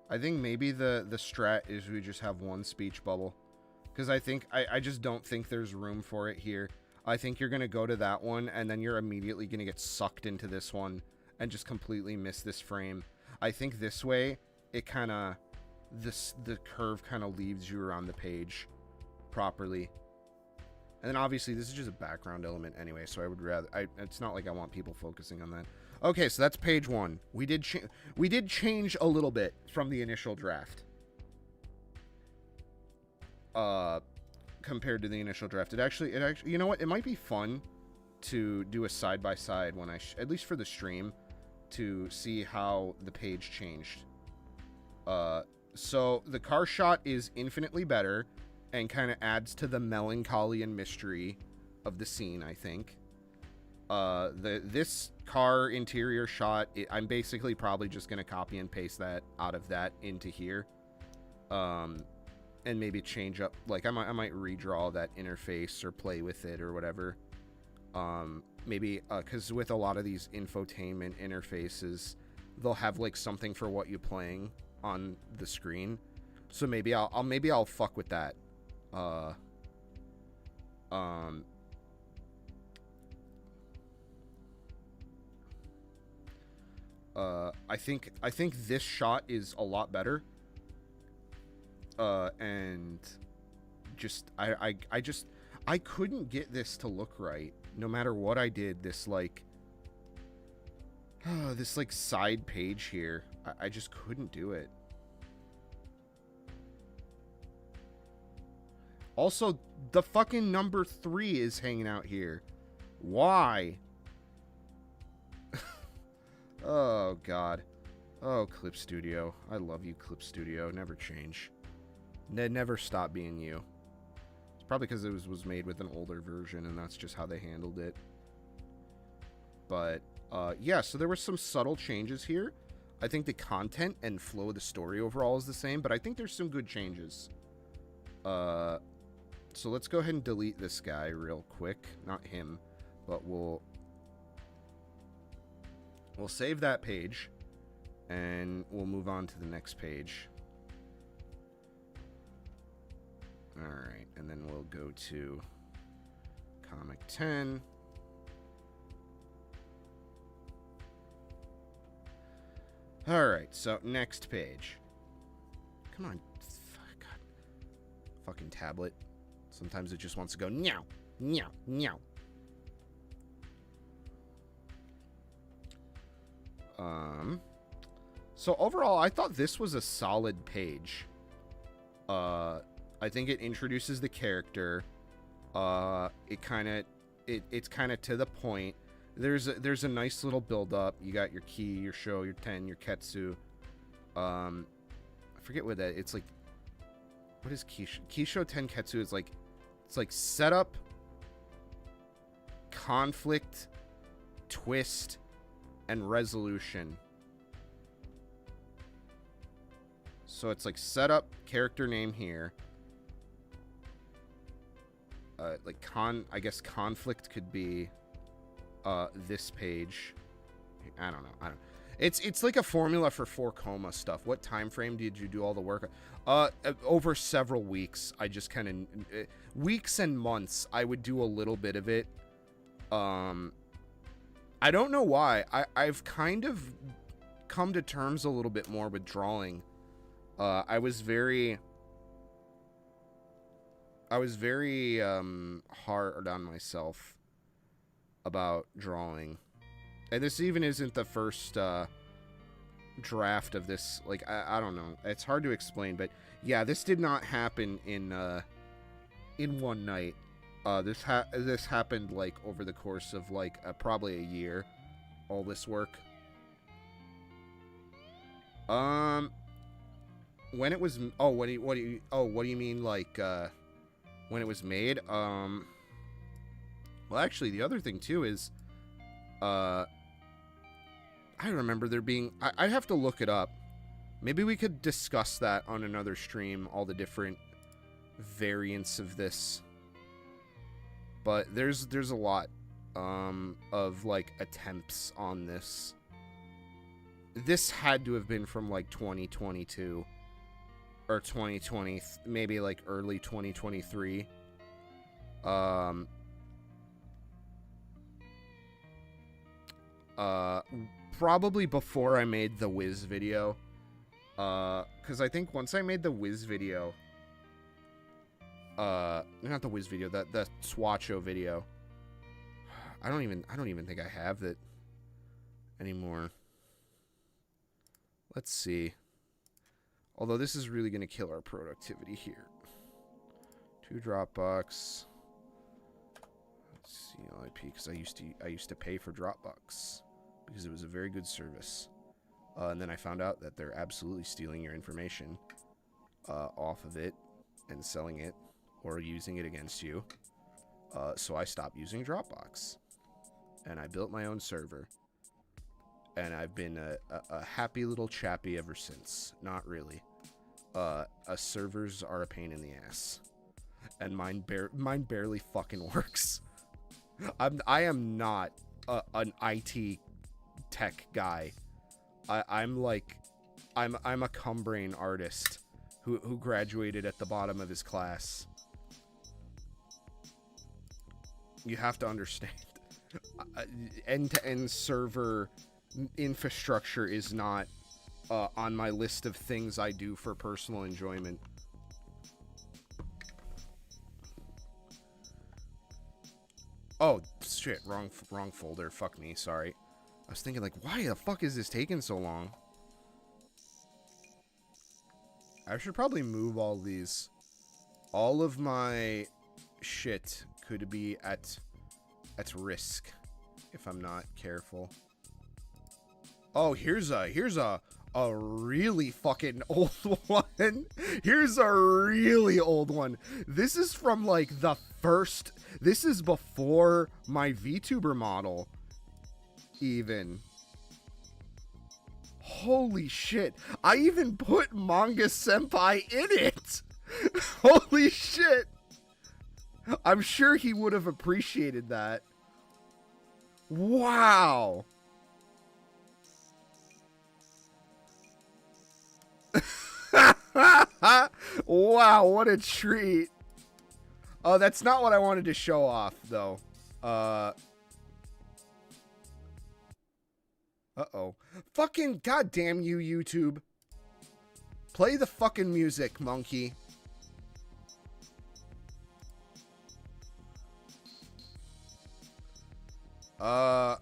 I think maybe the strat is we just have one speech bubble. Because I just don't think there's room for it here. I think you're going to go to that one, and then you're immediately going to get sucked into this one and just completely miss this frame. I think this way, it kind of, the curve kind of leaves you around the page properly. And then obviously, this is just a background element anyway, so I would rather, it's not like I want people focusing on that. Okay, so that's page 1. We did change a little bit from the initial draft. Compared to the initial draft. It actually, you know what? It might be fun to do a side-by-side when at least for the stream, to see how the page changed. So the car shot is infinitely better and kind of adds to the melancholy and mystery of the scene, I think. This car interior shot, I'm basically probably just going to copy and paste that out of that into here. And maybe change up, like I might redraw that interface or play with it or whatever. Maybe, because with a lot of these infotainment interfaces, they'll have like something for what you're playing on the screen. So maybe I'll fuck with that. I think this shot is a lot better. And just I couldn't get this to look right no matter what I did. This like side page here, I just couldn't do it. Also, the fucking number 3 is hanging out here. Why? Oh god. Oh, Clip Studio, I love you, Clip Studio. Never change. Never stop being you. It's probably because it was made with an older version, and that's just how they handled it. But, yeah, so there were some subtle changes here. I think the content and flow of the story overall is the same, but I think there's some good changes. So let's go ahead and delete this guy real quick. Not him, but we'll save that page, and we'll move on to the next page. Alright, and then we'll go to Comic 10. Alright, so next page. Come on. God. Fucking tablet. Sometimes it just wants to go meow, meow, meow. So overall, I thought this was a solid page. I think it introduces the character. It's kind of to the point. There's a nice little build up. You got your key, your show, your 10, your Ketsu. I forget what that. It's like, what is Keisho? Keisho 10 Ketsu is like, it's like setup, conflict, twist, and resolution. So it's like setup, character name here. Like I guess conflict could be this page. I don't know. It's like a formula for 4 coma stuff. What time frame did you do all the work? Over several weeks. I just kind of weeks and months. I would do a little bit of it. I don't know why. I've kind of come to terms a little bit more with drawing. I was very hard on myself about drawing. And this even isn't the first draft of this. Like, I don't know. It's hard to explain, but yeah, this did not happen in one night. This happened like over the course of like probably a year. All this work. When it was, oh, what do you mean, like, when it was made? Well, actually, the other thing, too, is, I remember there being, I have to look it up. Maybe we could discuss that on another stream, all the different variants of this. But there's a lot, of, like, attempts on this. This had to have been from, like, 2022. Or 2020, maybe like early 2023. Probably before I made the Wiz video. Because I think once I made the Wiz video, not the Wiz video, the Swatcho video. I don't even think I have it anymore. Let's see. Although this is really going to kill our productivity here. 2 Dropbox. Let's see, LIP, because I used to pay for Dropbox because it was a very good service. And then I found out that they're absolutely stealing your information off of it and selling it or using it against you. So I stopped using Dropbox and I built my own server. And I've been a happy little chappy ever since. Not really. Servers are a pain in the ass. And mine barely fucking works. I am not an IT tech guy. I'm a cumbrain artist who graduated at the bottom of his class. You have to understand. End-to-end server infrastructure is not on my list of things I do for personal enjoyment. Oh shit, wrong folder. Fuck me, sorry. I was thinking like, why the fuck is this taking so long? I should probably move all these. All of my shit could be at risk if I'm not careful. Oh, here's a really fucking old one. Here's a really old one. This is from like the first, this is before my VTuber model even. Holy shit. I even put Manga Senpai in it. Holy shit. I'm sure he would have appreciated that. Wow. Wow, what a treat. Oh, that's not what I wanted to show off, though. Uh-oh. Fucking goddamn you, YouTube. Play the fucking music, monkey. Huh.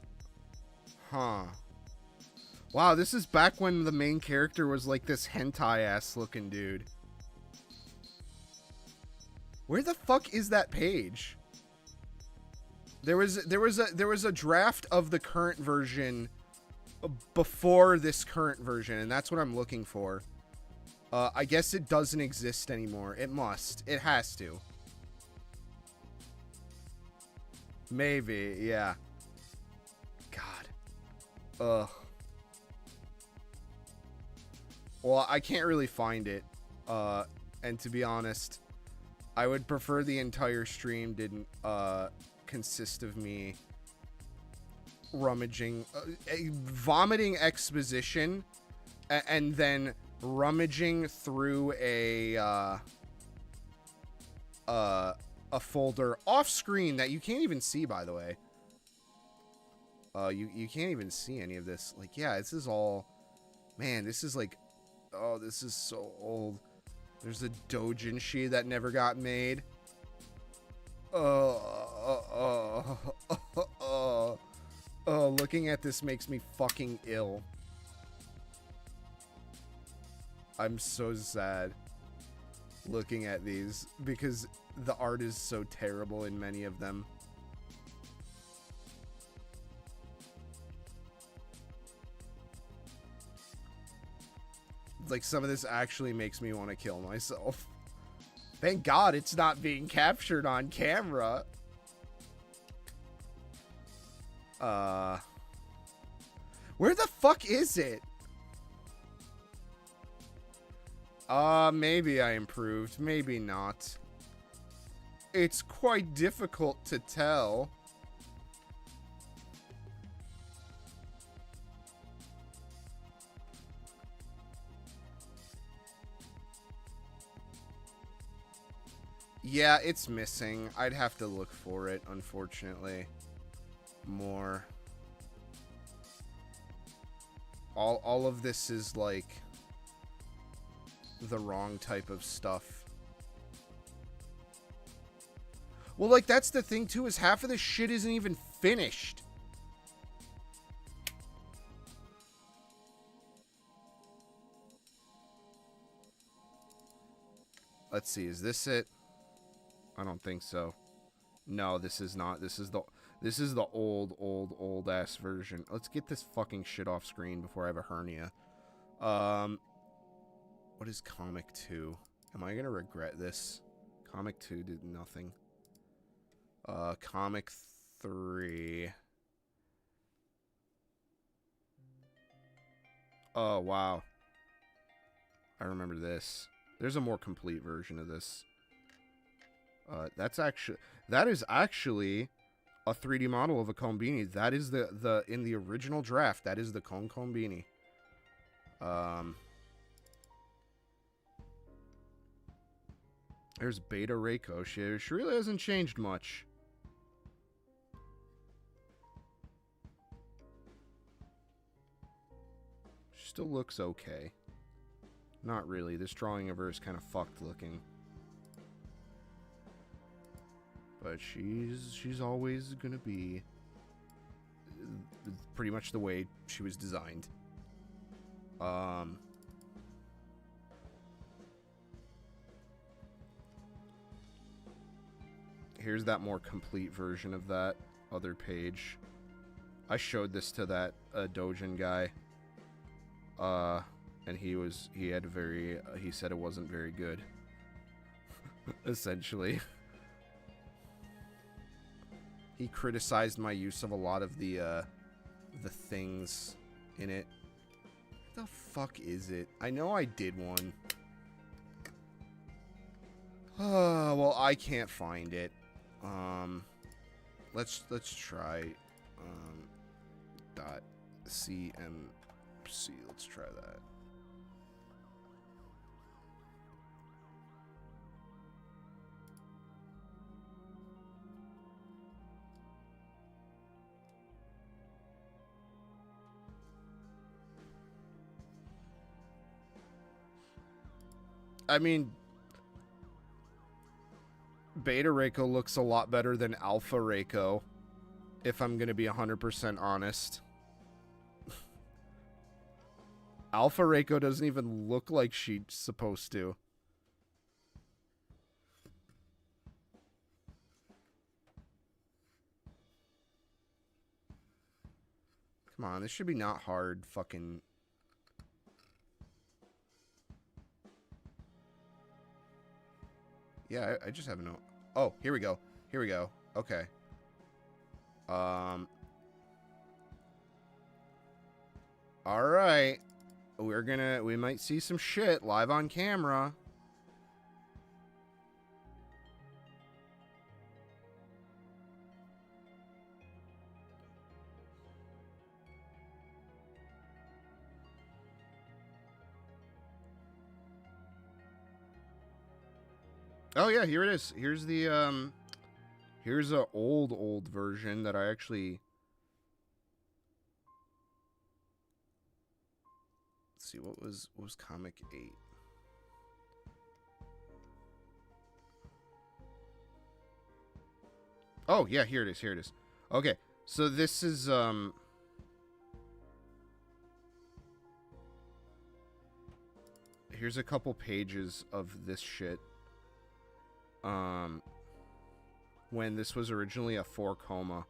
Wow, this is back when the main character was like this hentai-ass looking dude. Where the fuck is that page? There was a draft of the current version before this current version, and that's what I'm looking for. I guess it doesn't exist anymore. It must. It has to. Maybe, yeah. God. Ugh. Well, I can't really find it. And to be honest, I would prefer the entire stream didn't consist of me rummaging, vomiting exposition, and then rummaging through a folder off screen that you can't even see, by the way. You can't even see any of this. Like, yeah, this is all, man, this is like, oh, this is so old. There's a doujinshi that never got made. Looking at this makes me fucking ill. I'm so sad looking at these because the art is so terrible in many of them. Like, some of this actually makes me want to kill myself. Thank God it's not being captured on camera. Where the fuck is it? Maybe I improved, maybe not. It's quite difficult to tell. Yeah, it's missing. I'd have to look for it, unfortunately. More. All of this is like the wrong type of stuff. Well, like, that's the thing too, is half of this shit isn't even finished. Let's see, is this it? I don't think so. No, this is not. This is the old ass version. Let's get this fucking shit off screen before I have a hernia. What is Comic 2? Am I gonna regret this? Comic 2 did nothing. Comic 3. Oh, wow. I remember this. There's a more complete version of this. That is actually a 3D model of a Combini. That is the in the original draft, that is the Combini. There's Beta Reiko. She really hasn't changed much. She still looks okay. Not really. This drawing of her is kind of fucked looking. But she's always gonna be pretty much the way she was designed. Here's that more complete version of that other page. I showed this to that Dojin guy. And he said it wasn't very good. Essentially. He criticized my use of a lot of the things in it. What the fuck is it? I know I did one. Well, I can't find it. Let's try .cmc. Let's try that. I mean, Beta Reiko looks a lot better than Alpha Reiko, if I'm going to be 100% honest. Alpha Reiko doesn't even look like she's supposed to. Come on, this should be not hard fucking... Yeah, I just have no... Oh, here we go. Here we go. Okay. Alright. We might see some shit live on camera. Oh yeah, here it is. Here's the here's a old version that I actually... Let's see, what was Comic 8? Oh yeah, here it is. Here it is. Okay, so this is here's a couple pages of this shit. When this was originally a 4-coma.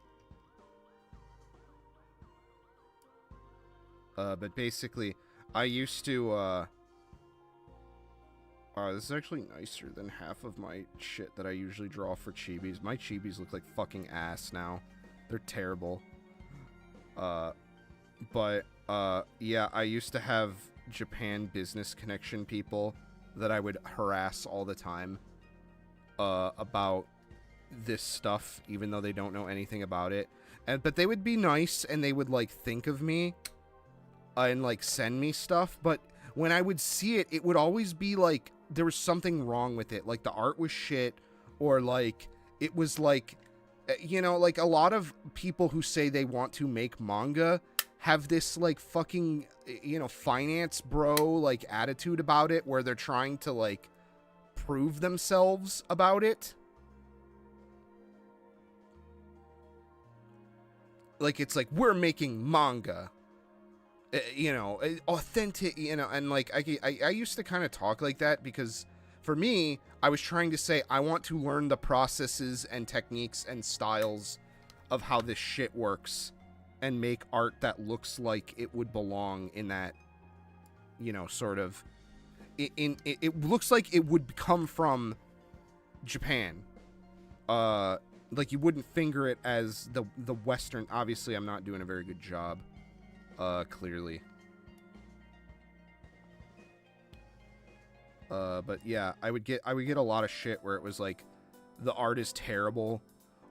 But basically, I used to This is actually nicer than half of my shit that I usually draw for chibis. My chibis look like fucking ass now. They're terrible. Yeah, I used to have Japan business connection people that I would harass all the time about this stuff, even though they don't know anything about it. But they would be nice, and they would, like, think of me and, like, send me stuff. But when I would see it, it would always be, like, there was something wrong with it. Like, the art was shit, or, like, it was, like, you know, like, a lot of people who say they want to make manga have this, like, fucking, you know, finance bro, like, attitude about it, where they're trying to, like, prove themselves about it. Like, it's like, we're making manga, you know, authentic, you know, and, like, I used to kind of talk like that because, for me, I was trying to say, I want to learn the processes and techniques and styles of how this shit works and make art that looks like it would belong in that, you know, sort of, it looks like it would come from Japan. Like, you wouldn't finger it as the Western. Obviously, I'm not doing a very good job, clearly. But yeah, I would get a lot of shit where it was like, the art is terrible,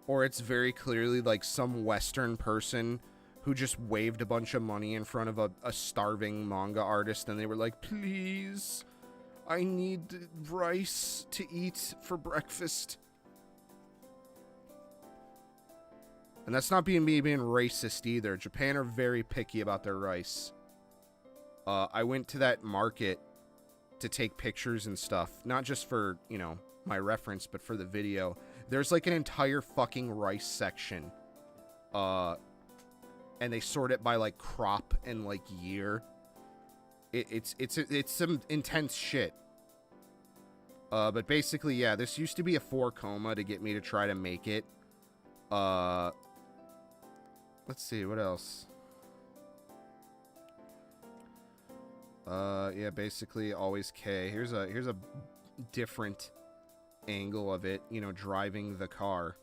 or it's very clearly like some Western person who just waved a bunch of money in front of a starving manga artist, and they were like, please, I need rice to eat for breakfast. And that's not being racist either. Japan are very picky about their rice. I went to that market to take pictures and stuff. Not just for, you know, my reference, but for the video. There's like an entire fucking rice section. And they sort it by like crop and like year. It's some intense shit. But basically, yeah, this used to be a 4 coma to get me to try to make it. Let's see, what else? Yeah, basically always K. Here's a different angle of it, you know, driving the car.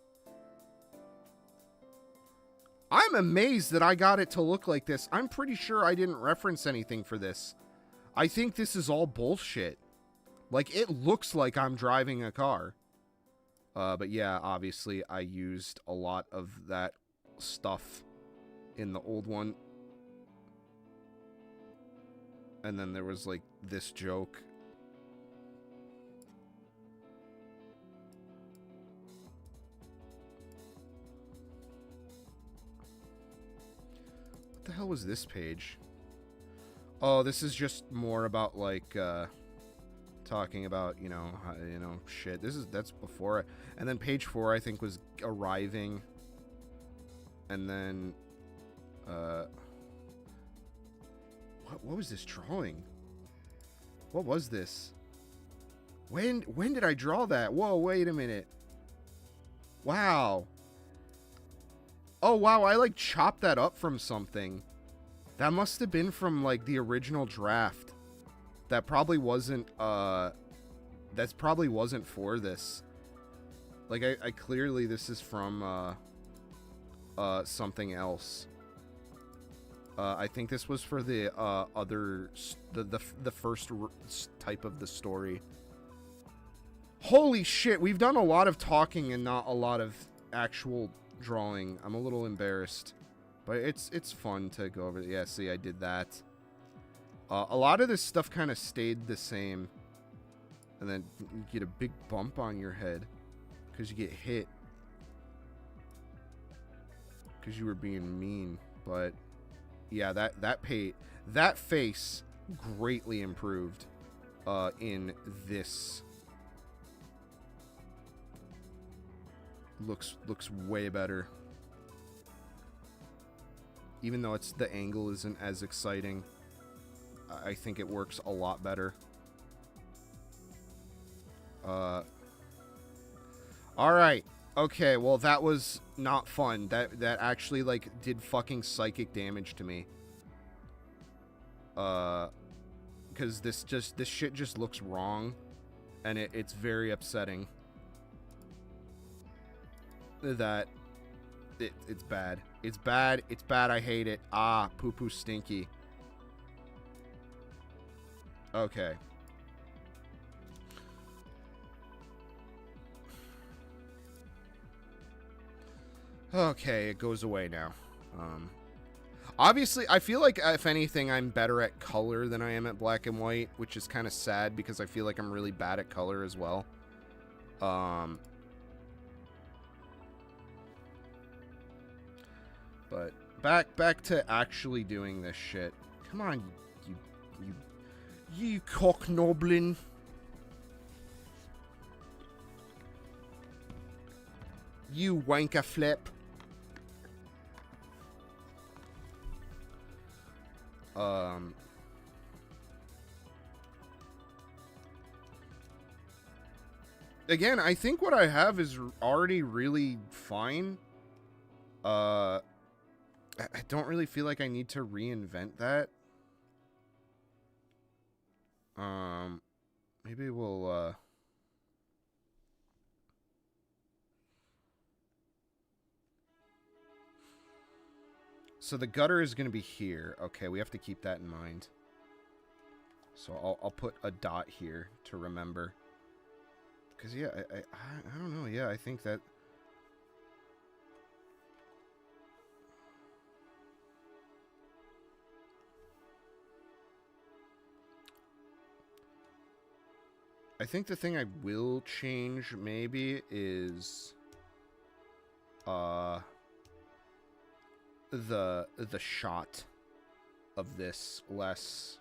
I'm amazed that I got it to look like this. I'm pretty sure I didn't reference anything for this. I think this is all bullshit. Like, it looks like I'm driving a car. But yeah, obviously I used a lot of that stuff in the old one. And then there was like this joke. What the hell was this page? Oh, this is just more about like talking about, you know, shit. That's before it. And then page 4 I think was arriving. And then what was this drawing? What was this? When did I draw that? Whoa, wait a minute. Wow. Oh, wow, I like chopped that up from something. That must have been from like the original draft. That probably wasn't that's probably wasn't for this. Like I clearly this is from something else. I think this was for the the first type of the story. Holy shit, we've done a lot of talking and not a lot of actual drawing. I'm a little embarrassed, but it's fun to go over. Yeah, see, I did that. A lot of this stuff kind of stayed the same, and then you get a big bump on your head because you get hit because you were being mean. But yeah, that face greatly improved in this. Looks way better. Even though the angle isn't as exciting, I think it works a lot better. All right. Okay, well that was not fun. That actually like did fucking psychic damage to me. Cuz this shit just looks wrong. And it's very upsetting that it's bad. It's bad. It's bad. I hate it. Ah, poo-poo stinky. Okay. Okay, it goes away now. Obviously, I feel like, if anything, I'm better at color than I am at black and white, which is kind of sad because I feel like I'm really bad at color as well. But back to actually doing this shit. Come on, you cocknoblin. You wanker flip. Again, I think what I have is already really fine. I don't really feel like I need to reinvent that. Maybe we'll, so the gutter is going to be here. Okay, we have to keep that in mind. So I'll put a dot here to remember. Because, yeah, I don't know. Yeah, I think that... I think the thing I will change, maybe, is... the shot of this less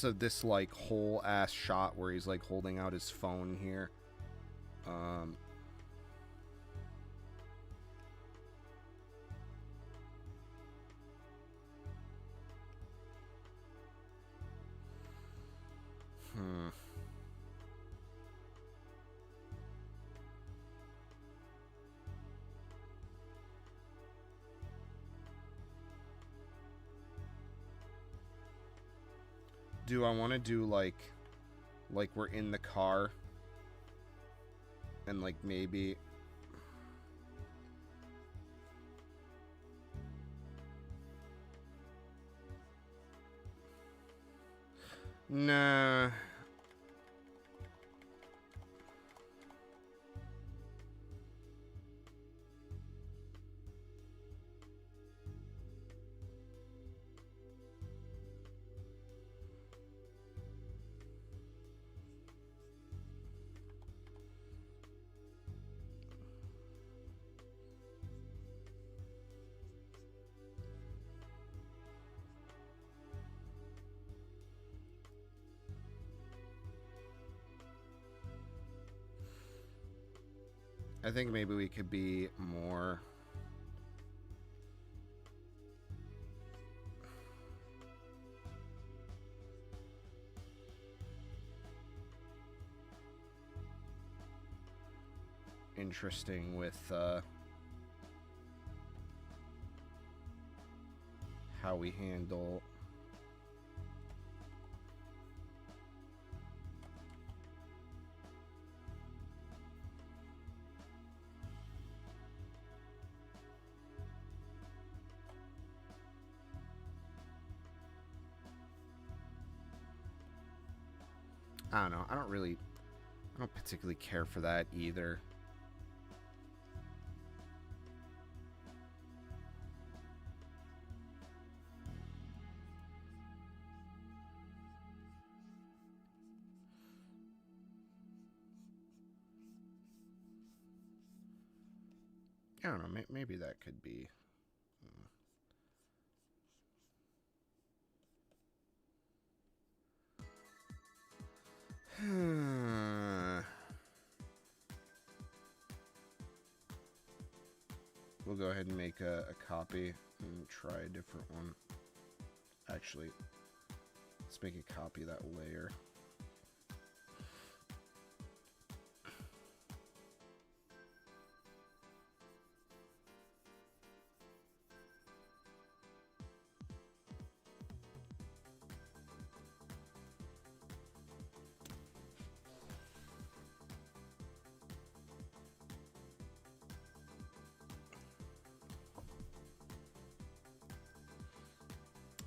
of this like whole ass shot where he's like holding out his phone here. Do I want to do like we're in the car and like maybe nah. I think maybe we could be more interesting with how we handle I don't know. I don't particularly care for that either. I don't know. Maybe that could be. We'll go ahead and make a copy and try a different one. Actually, let's make a copy of that layer.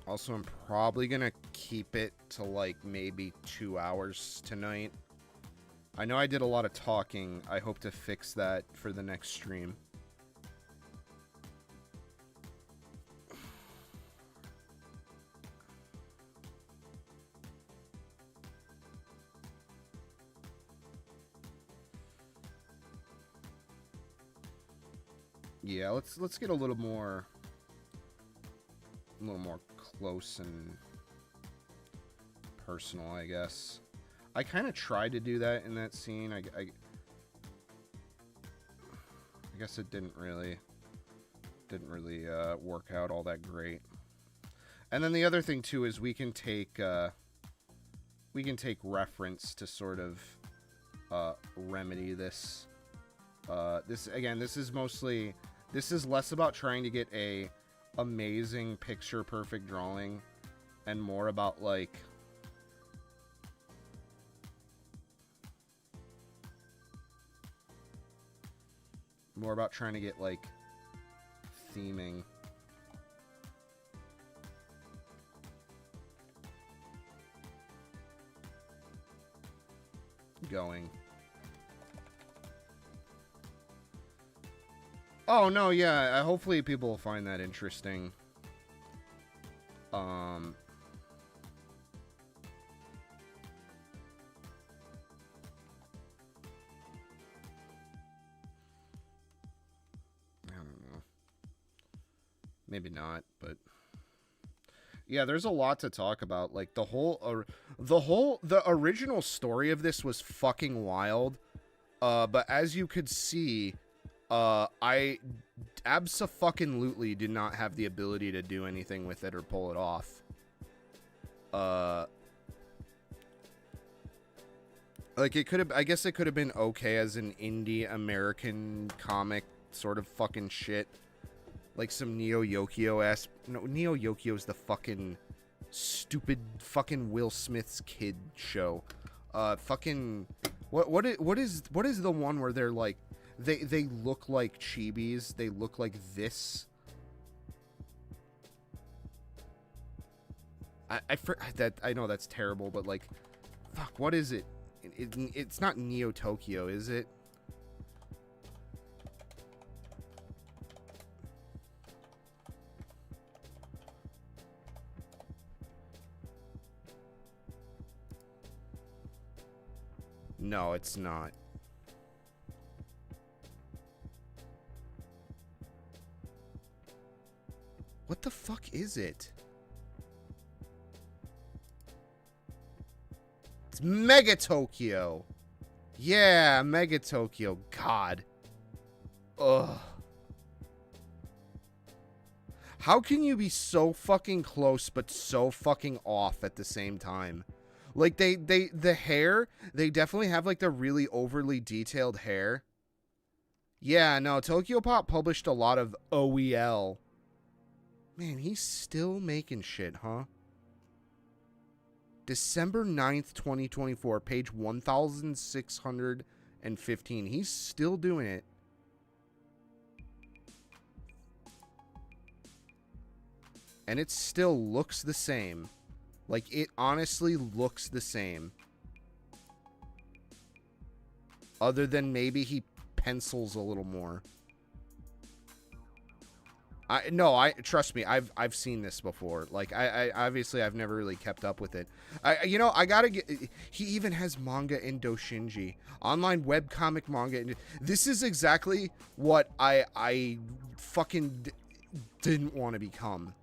Also, I'm probably gonna keep it to like maybe 2 hours tonight. I know I did a lot of talking. I hope to fix that for the next stream. Yeah, let's get a little more close and personal, I guess. I kind of tried to do that in that scene. I guess it didn't really work out all that great. And then the other thing too is we can take reference to sort of remedy this. This is less about trying to get a amazing picture perfect drawing and more about like trying to get like theming going. Oh no, yeah, hopefully people will find that interesting. I don't know. Maybe not, but yeah, there's a lot to talk about. Like the original story of this was fucking wild. But as you could see, I abso-fucking-lutely did not have the ability to do anything with it or pull it off. Like it could have, I guess it could have been okay as an indie American comic sort of fucking shit. Like some Neo Yokio ass. No, Neo Yokio is the fucking stupid fucking Will Smith's kid show. Fucking what is the one where they're like they look like chibis, they look like this. I know that's terrible, but like fuck, what is it? It's not Neo Tokyo, is it? No, it's not. What the fuck is it? It's Mega Tokyo. Yeah, Mega Tokyo. God. Ugh. How can you be so fucking close but so fucking off at the same time? Like the hair, they definitely have like the really overly detailed hair. Yeah, no, Tokyo Pop published a lot of OEL. Man, he's still making shit, huh? December 9th, 2024, page 1615. He's still doing it. And it still looks the same. Like, it honestly looks the same. Other than maybe he pencils a little more. Trust me, I've seen this before. Like, I obviously I've never really kept up with it. I gotta get. He even has manga in Doshinji, online webcomic manga. This is exactly what I fucking didn't want to become.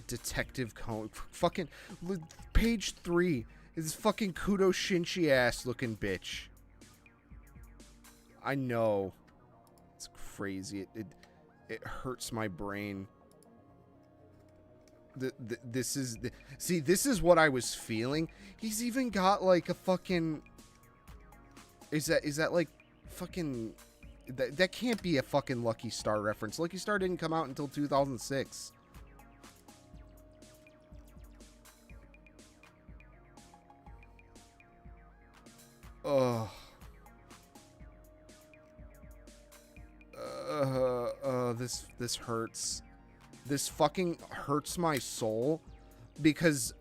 Detective Conan, fucking page 3 is fucking Kudo Shinchi ass looking bitch. I know, it's crazy. It hurts my brain. This is what I was feeling. He's even got like a fucking. Is that like fucking? That can't be a fucking Lucky Star reference. Lucky Star didn't come out until 2006. Ugh. this hurts. This fucking hurts my soul because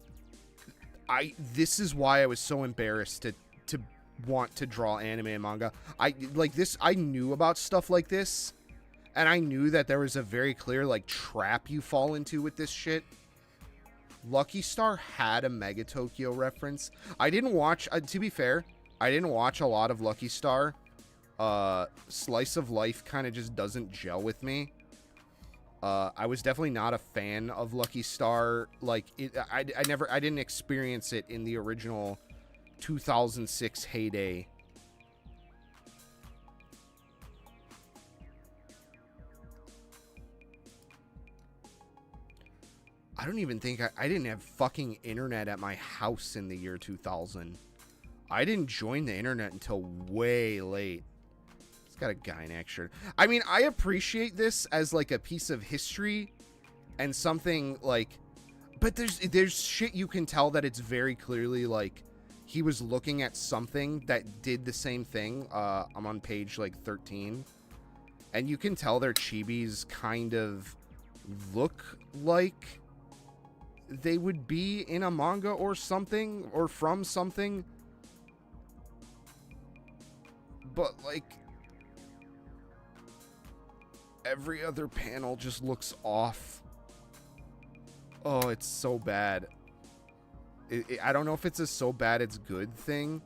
this is why I was so embarrassed to want to draw anime and manga. I knew about stuff like this, and I knew that there was a very clear like trap you fall into with this shit. Lucky Star had a Mega Tokyo reference. I didn't watch, to be fair, I didn't watch a lot of Lucky Star. Slice of Life kind of just doesn't gel with me. I was definitely not a fan of Lucky Star. Like, I didn't experience it in the original 2006 heyday. I don't even think I didn't have fucking internet at my house in the year 2000. I didn't join the internet until way late. It's got a Gynax shirt. I mean, I appreciate this as like a piece of history and something like, but there's shit you can tell that it's very clearly like he was looking at something that did the same thing. I'm on page like 13, and you can tell their chibis kind of look like they would be in a manga or something, or from something, but like every other panel just looks off. Oh, it's so bad. I don't know if it's a so bad it's good thing.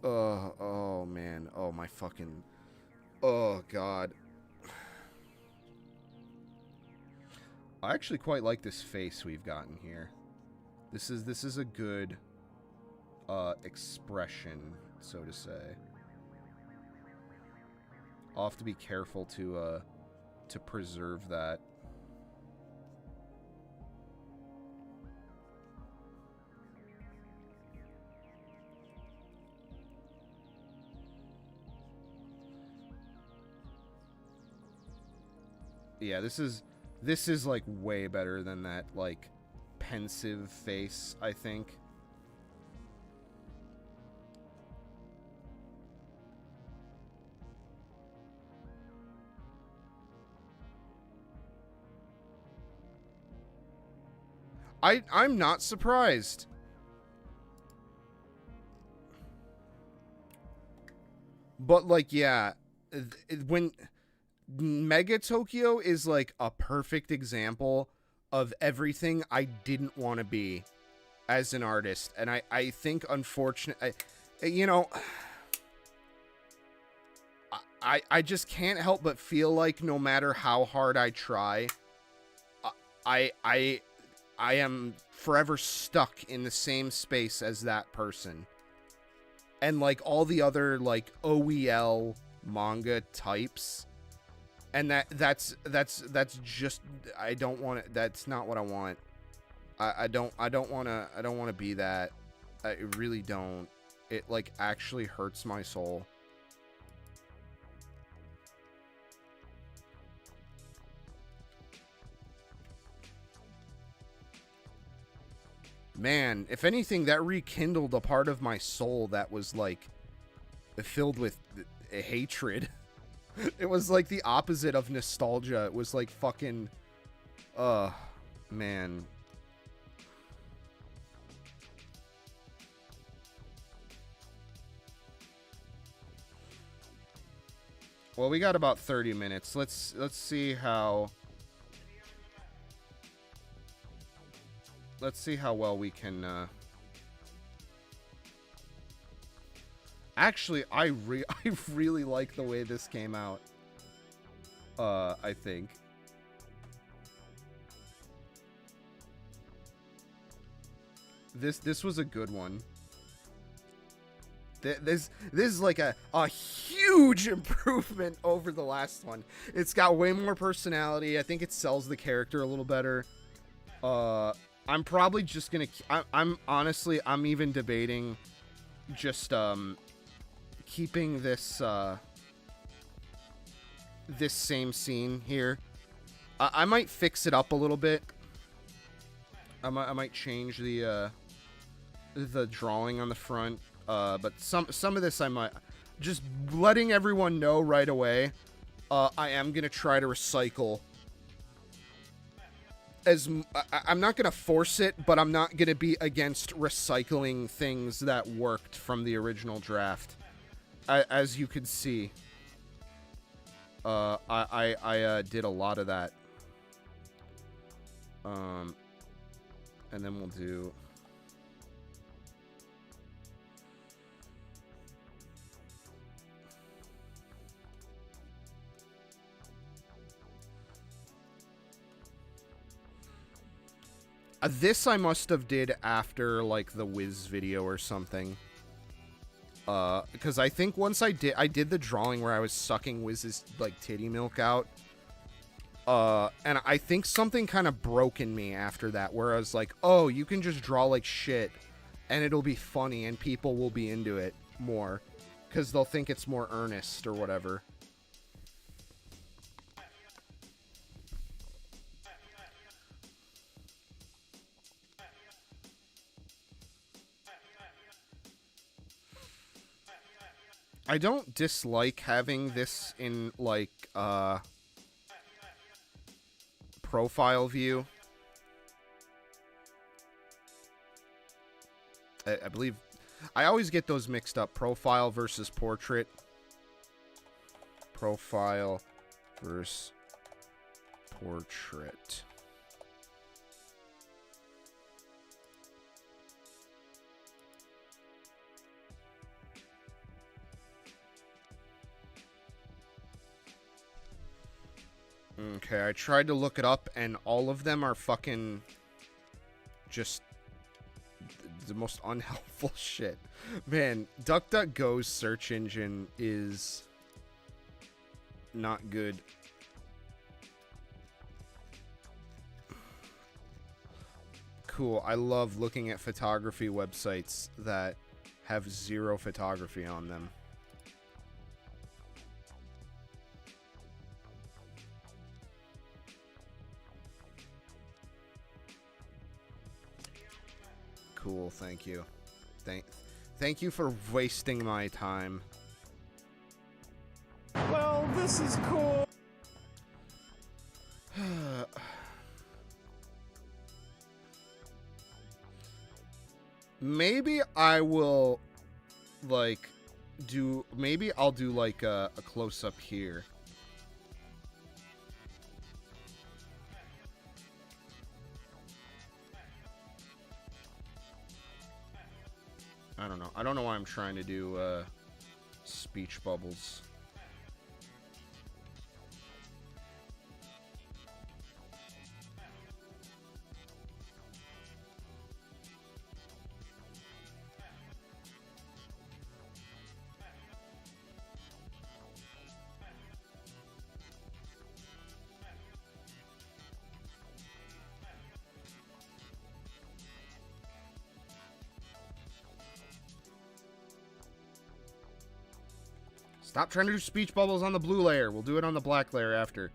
Oh man. Oh my fucking. Oh god. I actually quite like this face we've gotten here. This is a good expression, so to say. I'll have to be careful to preserve that. Yeah, this is like way better than that like pensive face, I think. I'm not surprised. But like, yeah, when Mega Tokyo is like a perfect example of everything I didn't want to be as an artist. And I think, unfortunately, you know, I just can't help but feel like no matter how hard I try, I am forever stuck in the same space as that person. And like all the other like OEL manga types. And that's just, I don't want it. That's not what I want. I don't want to be that. I really don't. It like actually hurts my soul. Man, if anything, that rekindled a part of my soul that was like filled with hatred. It was like the opposite of nostalgia. It was like fucking, man. Well, we got about 30 minutes. Let's see how. Let's see how well we can. Actually, I really like the way this came out. I think. This was a good one. This is like a huge improvement over the last one. It's got way more personality. I think it sells the character a little better. I'm probably just gonna. I'm honestly, I'm even debating just keeping this this same scene here. I might fix it up a little bit. I might change the drawing on the front. But some of this I might just letting everyone know right away. I am gonna try to recycle. I'm not gonna force it, but I'm not gonna be against recycling things that worked from the original draft. As you could see, I did a lot of that. And then we'll do. This I must have did after, like, the Wiz video or something. Because I think once I did the drawing where I was sucking Wiz's, like, titty milk out. And I think something kind of broke in me after that, where I was like, oh, you can just draw like shit, and it'll be funny, and people will be into it more. Because they'll think it's more earnest or whatever. I don't dislike having this in, like, profile view. I believe... I always get those mixed up. Profile versus portrait. Profile versus portrait. Okay, I tried to look it up, and all of them are fucking just the most unhelpful shit. Man, DuckDuckGo's search engine is not good. Cool, I love looking at photography websites that have zero photography on them. Cool, thank you. Thank you for wasting my time. Well, this is cool. Maybe I will, like, maybe I'll do, like, a close-up here. I don't know. I don't know why I'm trying to do speech bubbles. Stop trying to do speech bubbles on the blue layer. We'll do it on the black layer after.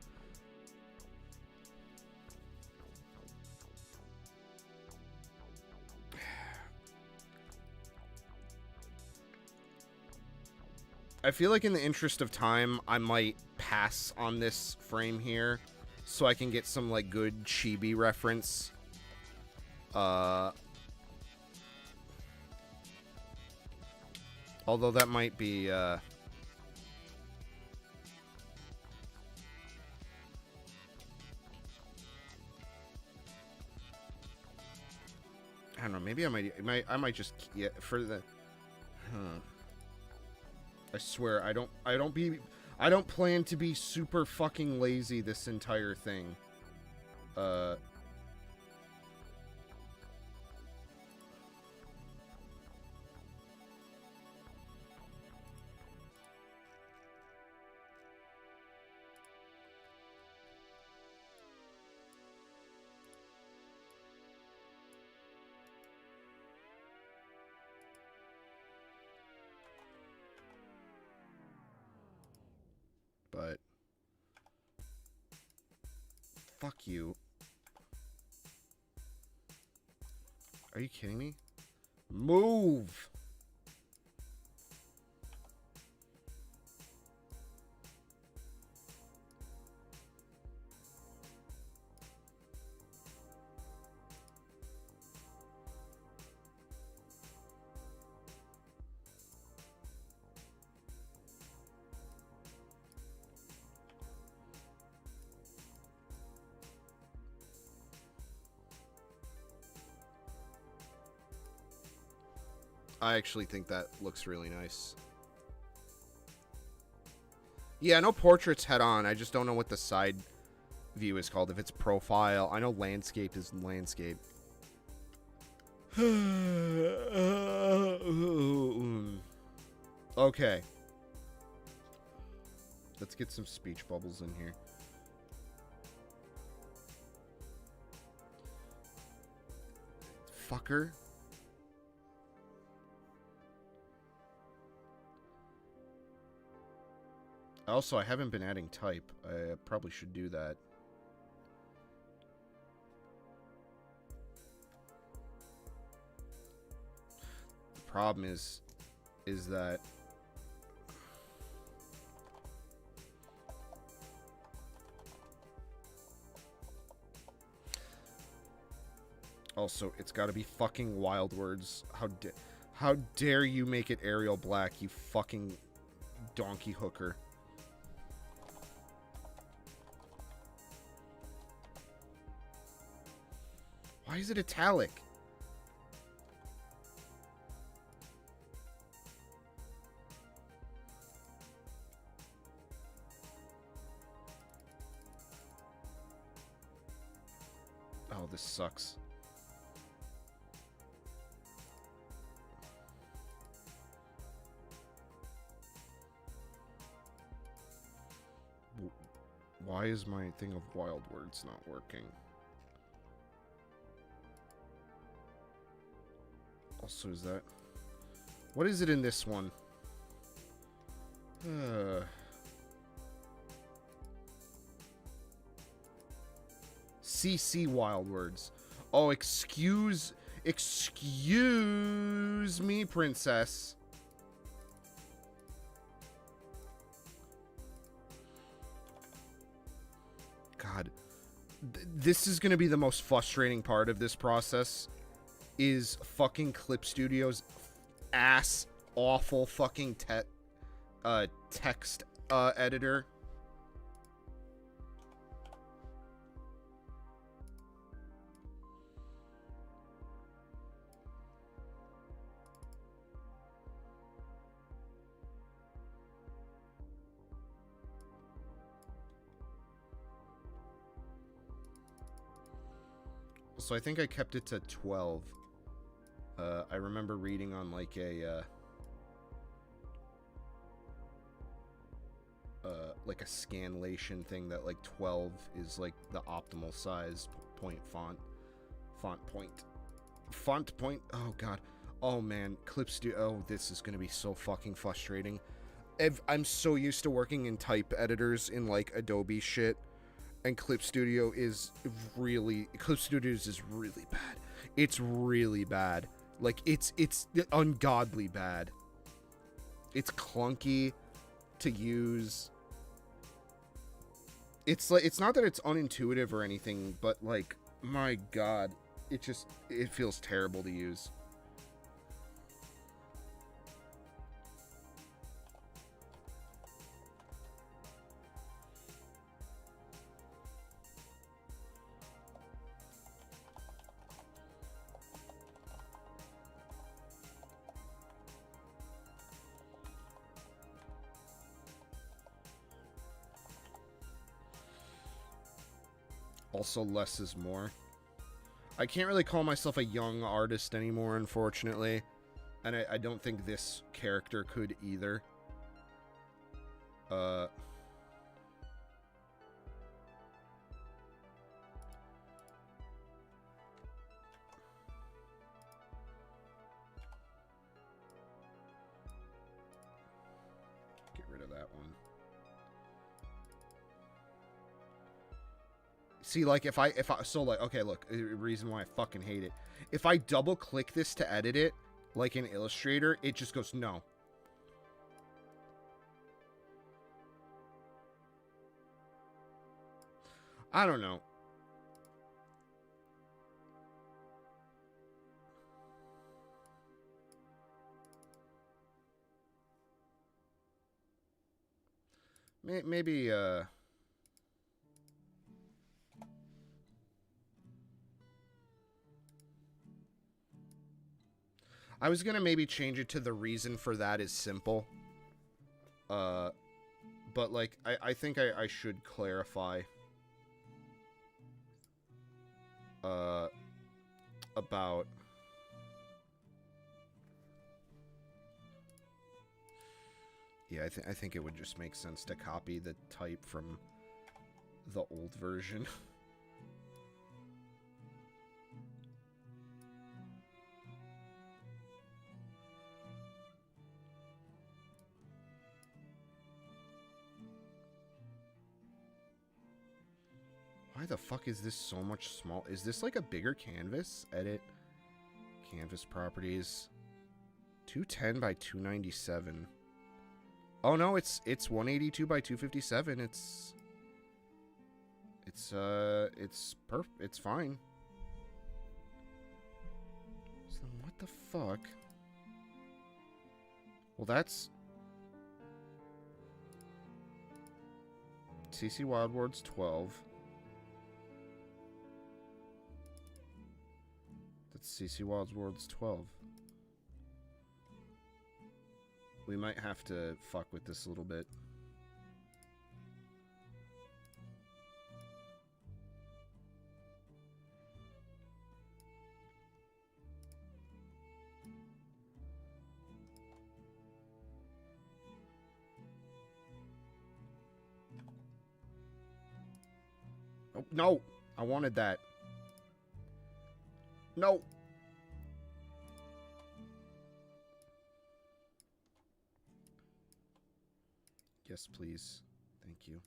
I feel like in the interest of time, I might pass on this frame here so I can get some, like, good chibi reference. Although that might be, I don't know. Maybe I might just, yeah, for the. I swear, I don't plan to be super fucking lazy this entire thing. But fuck you. Are you kidding me? Move! I actually think that looks really nice. Yeah, I know portrait's head on. I just don't know what the side view is called. If it's profile. I know landscape is landscape. Okay. Let's get some speech bubbles in here. Fucker. Also, I haven't been adding type. I probably should do that. The problem is that also, it's got to be fucking wild words. How dare you make it Arial black, you fucking donkey hooker. Why is it italic? Oh, this sucks. Why is my thing of wild words not working? Also, is that... What is it in this one? CC wild words. Oh, excuse me, princess. God. This is going to be the most frustrating part of this process. Is fucking Clip Studio's ass awful fucking text editor. So I think I kept it to 12. I remember reading on like a scanlation thing that like 12 is like the optimal size font point. Oh god. Oh man, Clip Studio. Oh, this is gonna be so fucking frustrating. I'm so used to working in type editors in like Adobe shit, and Clip Studios is really bad. It's really bad. Like it's ungodly bad. It's clunky to use. It's like, it's not that it's unintuitive or anything, but like, my god, it feels terrible to use. Also, less is more. I can't really call myself a young artist anymore, unfortunately. And I don't think this character could either. Get rid of that one. See, like, if I, so, like, okay, look, the reason why I fucking hate it. If I double-click this to edit it, like in Illustrator, it just goes, no. I don't know. Maybe, I was gonna maybe change it to the reason for that is simple. But, like, I think I should clarify. About... Yeah, I think it would just make sense to copy the type from the old version. Why the fuck is this so much small? Is this like a bigger canvas? Edit. Canvas properties. 210 by 297. Oh no, it's 182 by 257. It's fine. So what the fuck? Well, that's CC Wildward's 12. That's CC Wildward's 12. We might have to fuck with this a little bit. Oh, no! I wanted that. No! Yes, please. Thank you.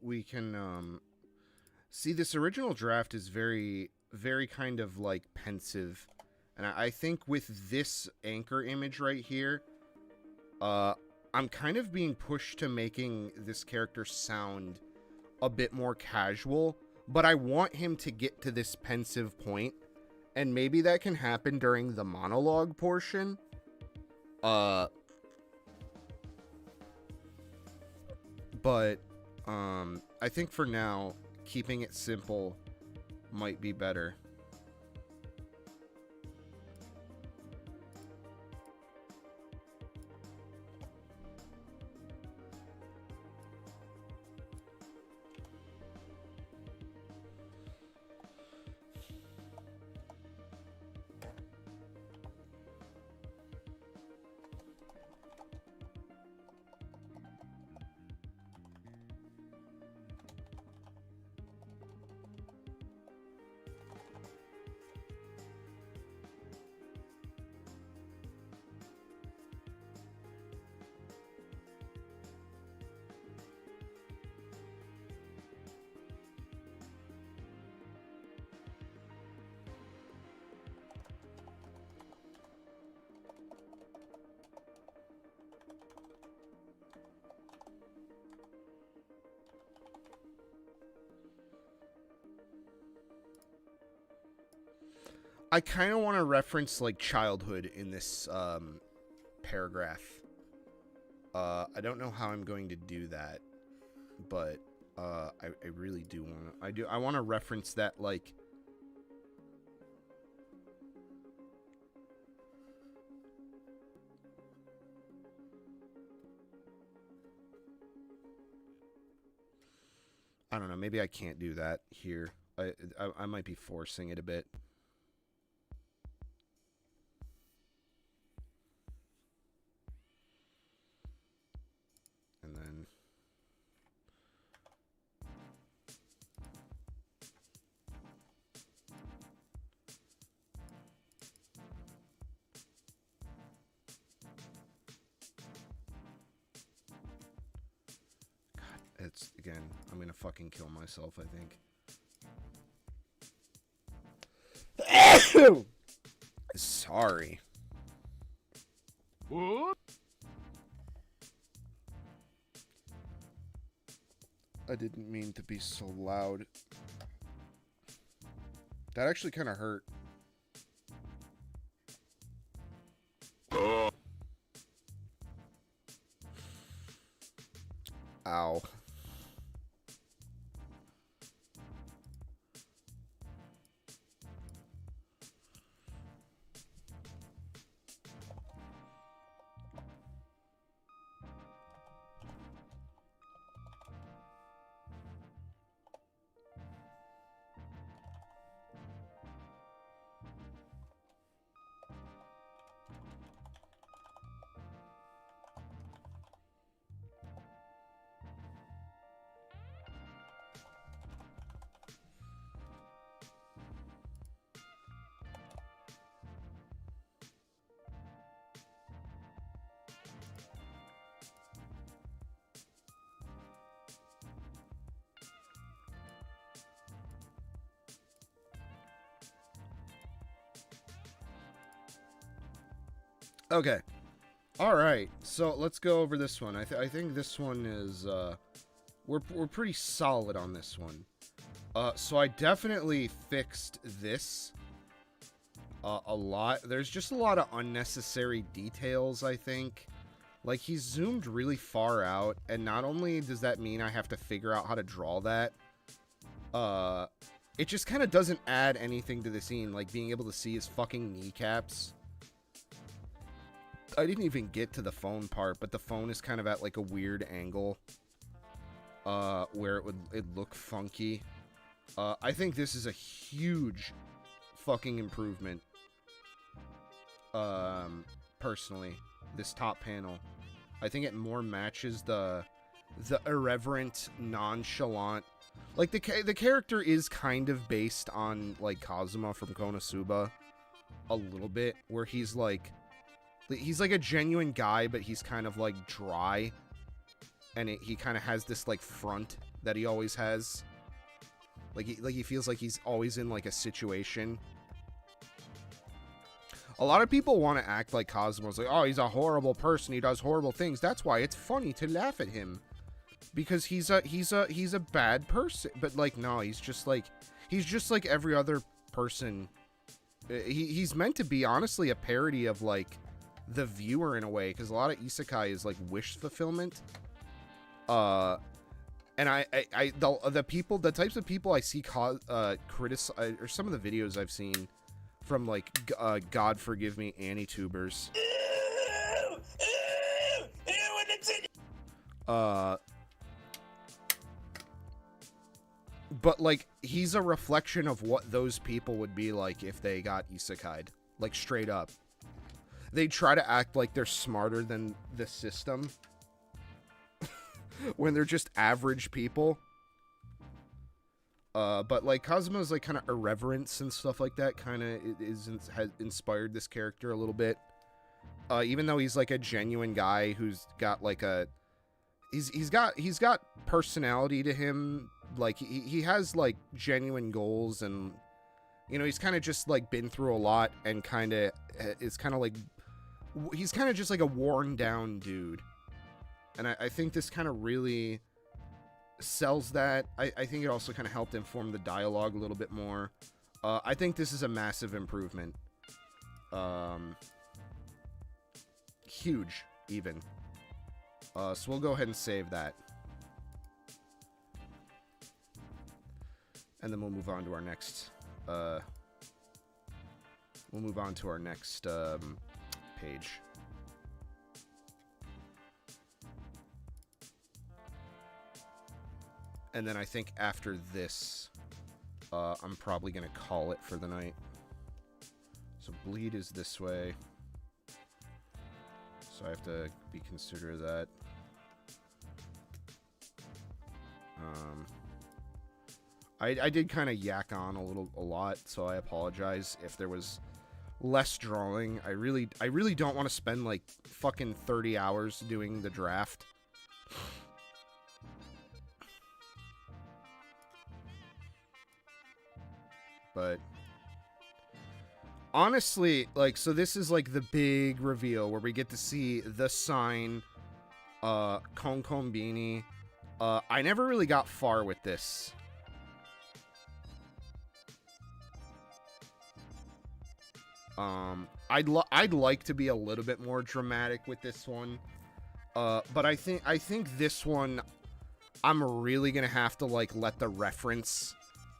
We can, see, this original draft is very, very kind of, like, pensive. And I think with this anchor image right here, I'm kind of being pushed to making this character sound a bit more casual. But I want him to get to this pensive point. And maybe that can happen during the monologue portion. But... I think for now, keeping it simple might be better. I kind of want to reference, like, childhood in this paragraph. I don't know how I'm going to do that, but I really do want to. I want to reference that, like, I don't know. Maybe I can't do that here. I might be forcing it a bit. And then... It's, again, I'm gonna fucking kill myself, I think. Sorry. What? I didn't mean to be so loud. That actually kind of hurt. Ow. Okay. All right. So let's go over this one. I think this one is we're pretty solid on this one. So I definitely fixed this a lot. There's just a lot of unnecessary details, I think. Like, he's zoomed really far out, and not only does that mean I have to figure out how to draw that, it just kind of doesn't add anything to the scene, like being able to see his fucking kneecaps. I didn't even get to the phone part, but the phone is kind of at like a weird angle where it'd look funky. I think this is a huge fucking improvement. Personally, this top panel, I think it more matches the irreverent, nonchalant. Like the character is kind of based on like Kazuma from Konosuba a little bit, where he's like a genuine guy, but he's kind of like dry, and he kind of has this like front that he always has. Like he feels like he's always in like a situation. A lot of people want to act like Kazuma's like, oh, he's a horrible person, he does horrible things. That's why it's funny to laugh at him, because he's a bad person. But like, no, he's just like every other person. He's meant to be honestly a parody of like the viewer in a way, because a lot of isekai is like wish fulfillment. And the types of people I see criticize, or some of the videos I've seen from like God forgive me Annie-tubers. But like, he's a reflection of what those people would be like if they got isekai'd, like straight up. They try to act like they're smarter than the system when they're just average people. But like, Kazuma's like kind of irreverence and stuff like that kind of has inspired this character a little bit. Even though he's like a genuine guy who's got like he's got personality to him. Like he has like genuine goals, and you know, he's kind of just like been through a lot, and kind of is kind of like, he's kind of just like a worn down dude. And I think this kind of really sells that. I think it also kind of helped inform the dialogue a little bit more. I think this is a massive improvement. Huge, even. So we'll go ahead and save that. And then we'll move on to our next, page. And then I think after this, I'm probably going to call it for the night. So bleed is this way. So I have to be considerate of that. I did kind of yak on a lot, so I apologize if there was less drawing. I really don't want to spend like fucking 30 hours doing the draft. But honestly, like, so this is like the big reveal where we get to see the sign, Konkonbini. I never really got far with this. I'd like to be a little bit more dramatic with this one. But I think this one, I'm really gonna have to like let the reference,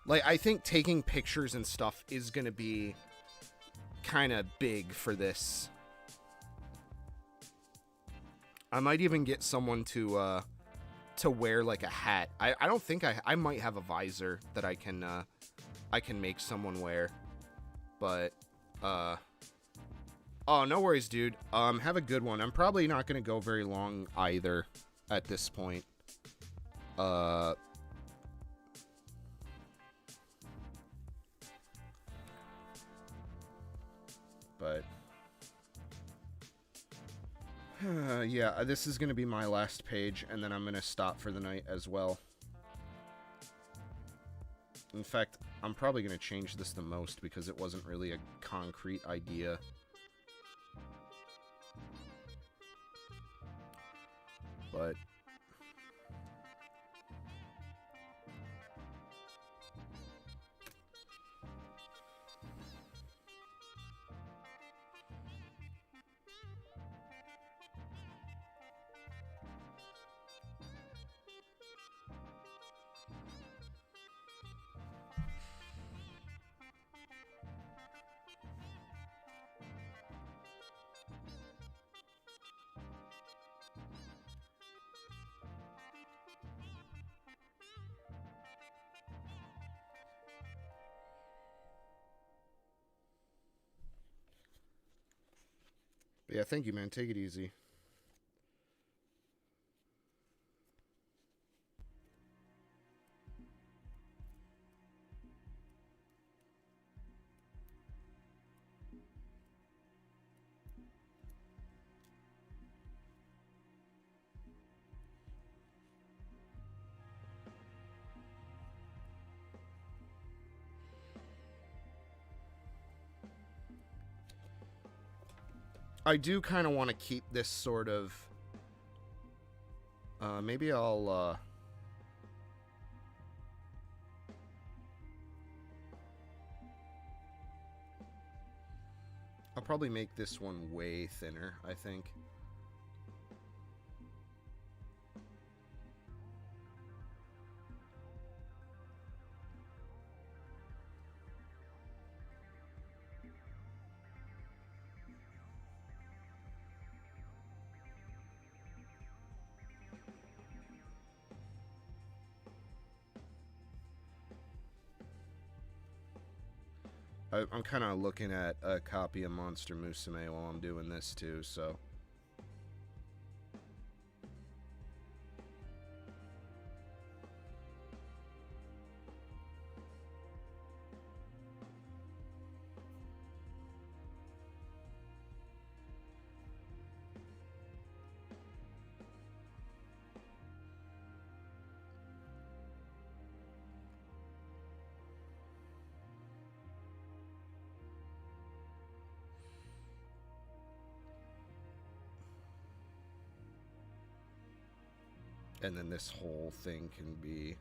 like, I think taking pictures and stuff is gonna be kind of big for this. I might even get someone to wear like a hat. I don't think I might have a visor that I can make someone wear, but oh, no worries, dude. Have a good one. I'm probably not gonna go very long either at this point. But yeah, this is gonna be my last page, and then I'm gonna stop for the night as well. In fact, I'm probably gonna change this the most because it wasn't really a concrete idea. But yeah, thank you, man. Take it easy. I do kind of want to keep this sort of... maybe I'll probably make this one way thinner, I think. I'm kind of looking at a copy of Monster Musume while I'm doing this too, so... And then this whole thing can be...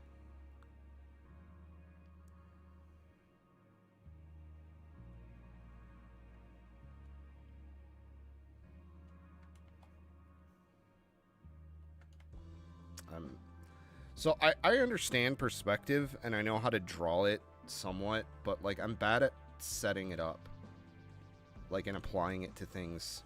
So I understand perspective, and I know how to draw it somewhat, but, like, I'm bad at setting it up. Like, and applying it to things.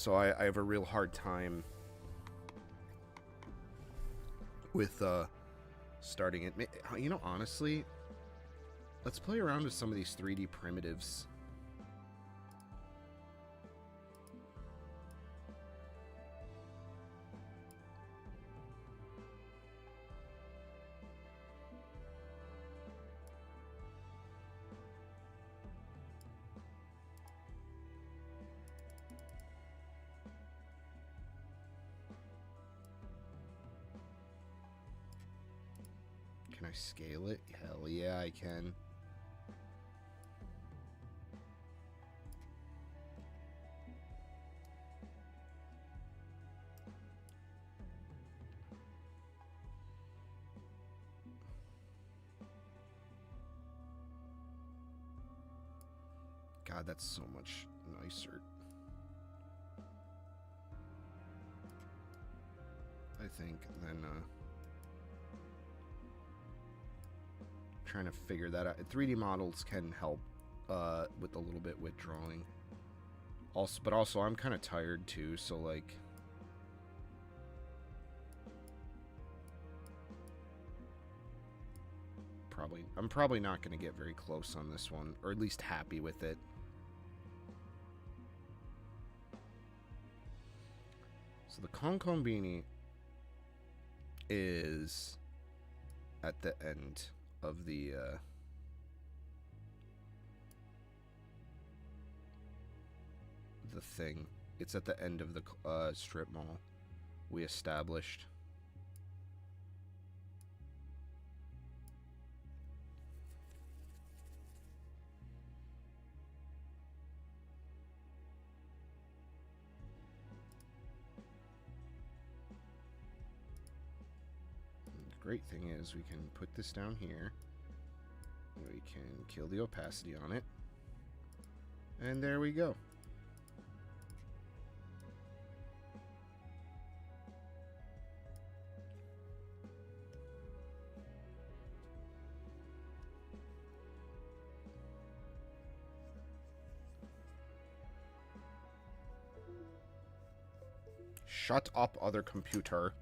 So I have a real hard time with starting it. You know, honestly, let's play around with some of these 3D primitives. Can I scale it? Hell yeah, I can. God, that's so much nicer. I think than trying to figure that out. 3D models can help with a little bit with drawing. Also, but also I'm kind of tired too, so like I'm probably not going to get very close on this one, or at least happy with it. So the Concombini is at the end of the thing. It's at the end of the strip mall we established. Great thing is we can put this down here. We can kill the opacity on it. And there we go. Shut up, other computer.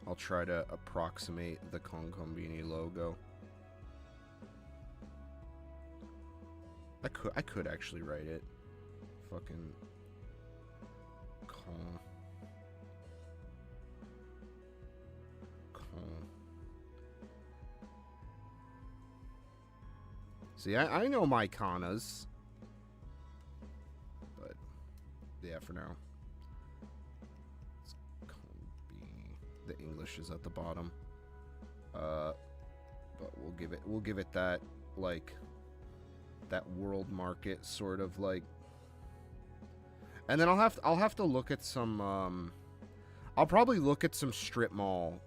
I'll try to approximate the Concombini logo. I could actually write it. Fucking con. See, I know my kanas. But yeah, for now. The English is at the bottom. But we'll give it that, like, that world market sort of, like. And then I'll have to look at some I'll probably look at some strip mall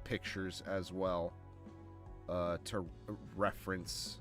pictures as well to reference.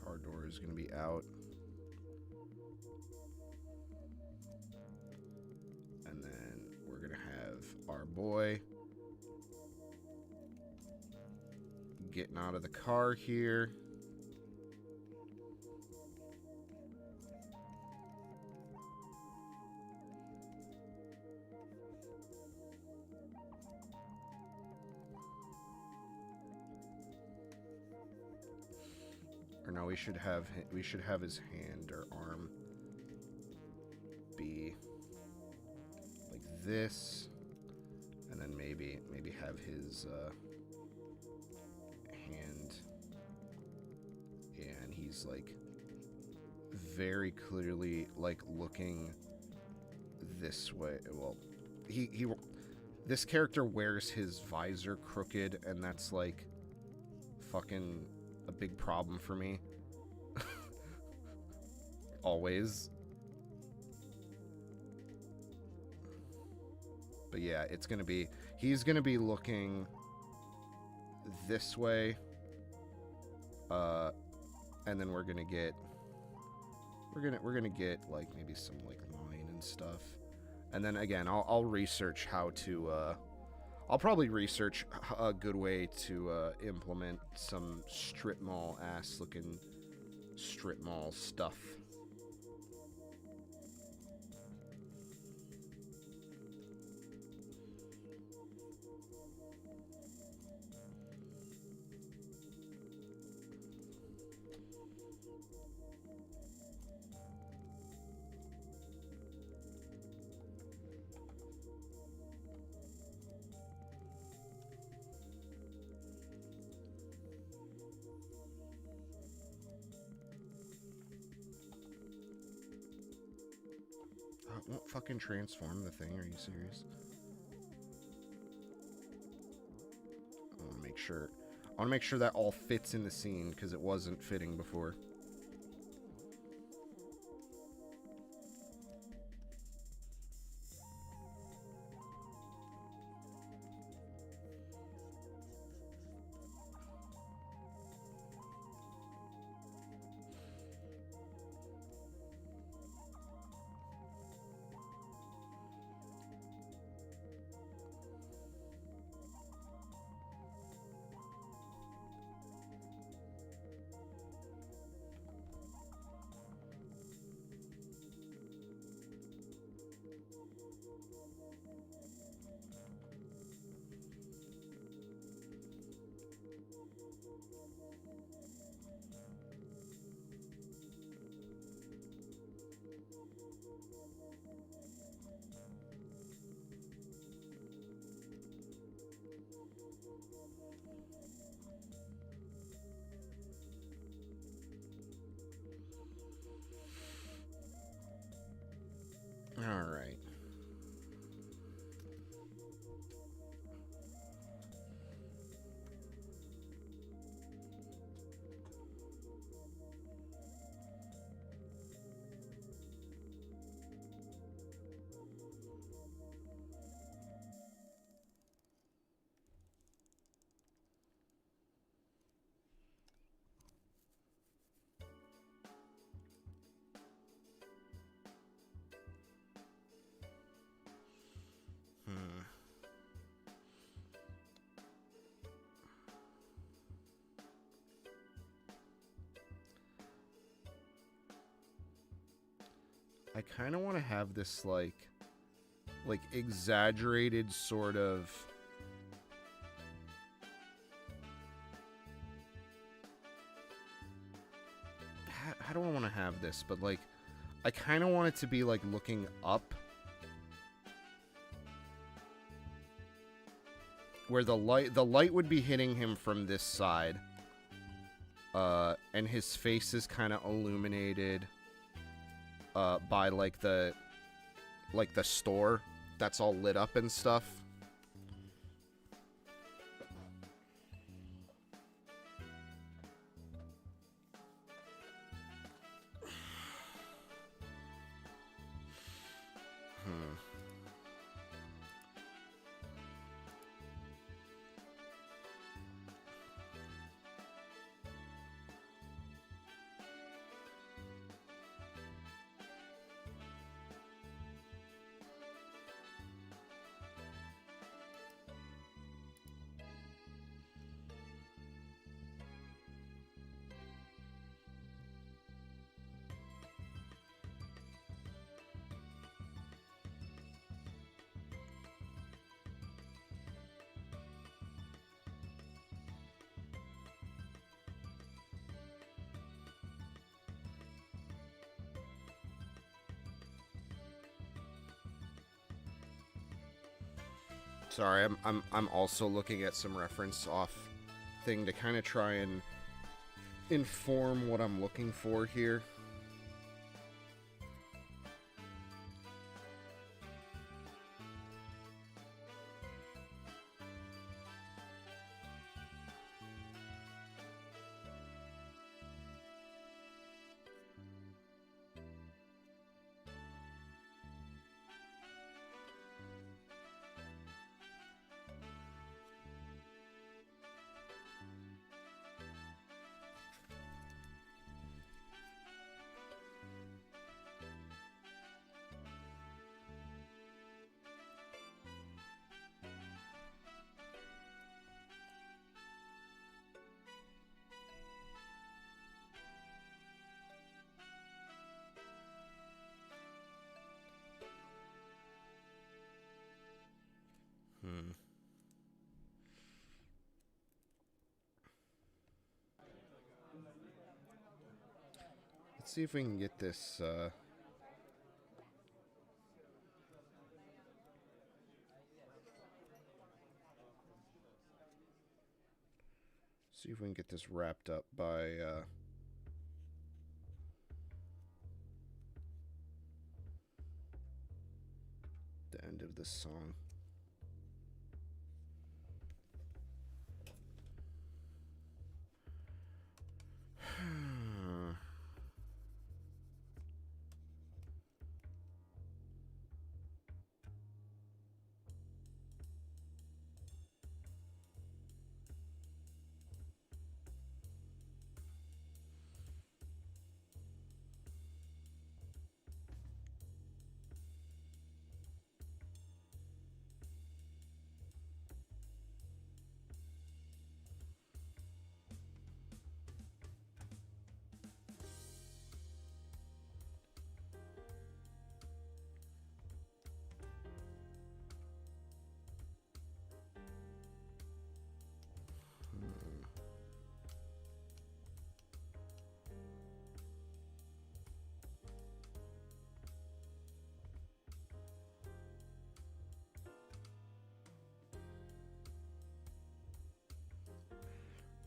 Car door is going to be out. And then we're going to have our boy getting out of the car here. No, we should have his hand or arm be like this, and then maybe have his hand. Yeah, and he's like very clearly like looking this way. Well, this character wears his visor crooked, and that's like fucking a big problem for me. Always. But yeah, he's gonna be looking this way, and then we're gonna get like maybe some like line and stuff, and then again I'll research how to I'll probably research a good way to implement some strip mall ass looking strip mall stuff. It won't fucking transform the thing. Are you serious? I want to make sure. I want to make sure that all fits in the scene because it wasn't fitting before. All right. I kind of want to have this like exaggerated sort of how do I want to have this, but like I kind of want it to be like looking up where the light would be hitting him from this side, and his face is kind of illuminated by like the store that's all lit up and stuff. Sorry, I'm also looking at some reference off thing to kind of try and inform what I'm looking for here. Let's see if we can get this, see if we can get this wrapped up by, the end of this song.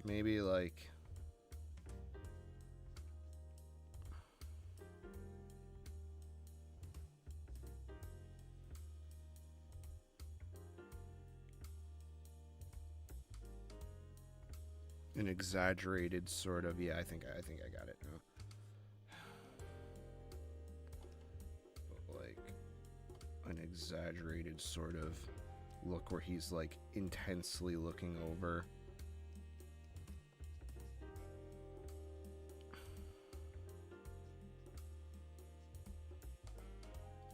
Maybe like an exaggerated sort of, yeah, I think I got it now. But like an exaggerated sort of look where he's like intensely looking over.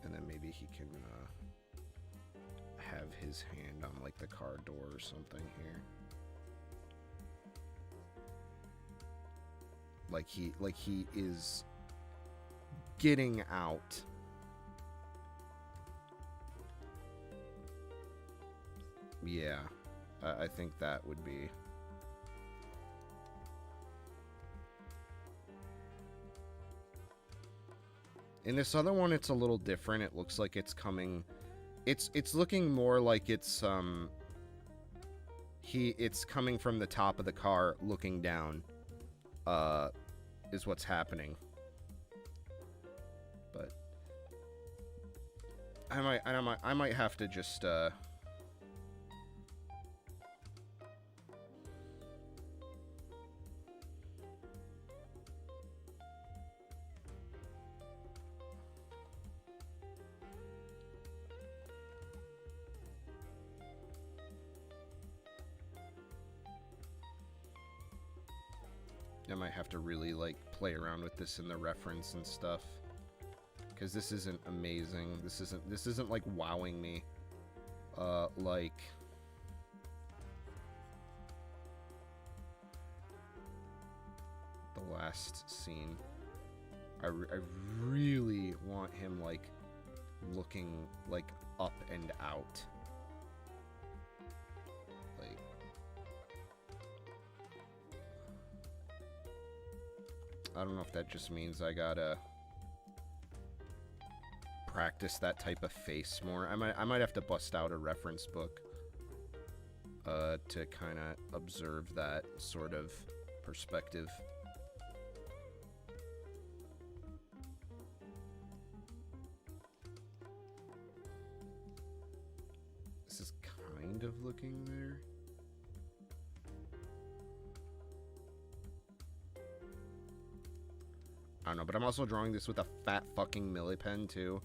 And then maybe he can have his hand on like the car door or something here. Like he is getting out. Yeah, I think that would be. In this other one, it's a little different. It looks like it's coming. It's looking more like it's it's coming from the top of the car, looking down. Is what's happening. But I might have to just I might have to really like play around with this in the reference and stuff, because this isn't amazing. This isn't like wowing me like the last scene. I really want him like looking like up and out. I don't know if that just means I gotta practice that type of face more. I might have to bust out a reference book to kind of observe that sort of perspective. This is kind of looking there. I don't know, but I'm also drawing this with a fat fucking millipen too.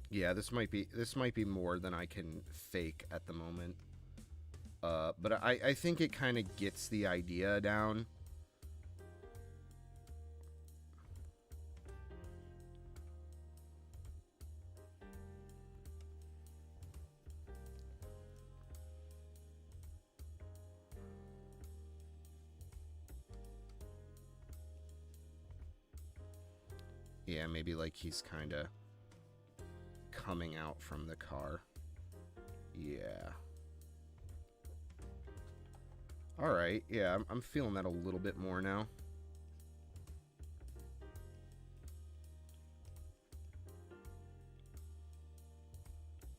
Yeah, this might be more than I can fake at the moment. But I think it kind of gets the idea down. Yeah, maybe like he's kind of coming out from the car. Yeah. Alright, yeah, I'm feeling that a little bit more now.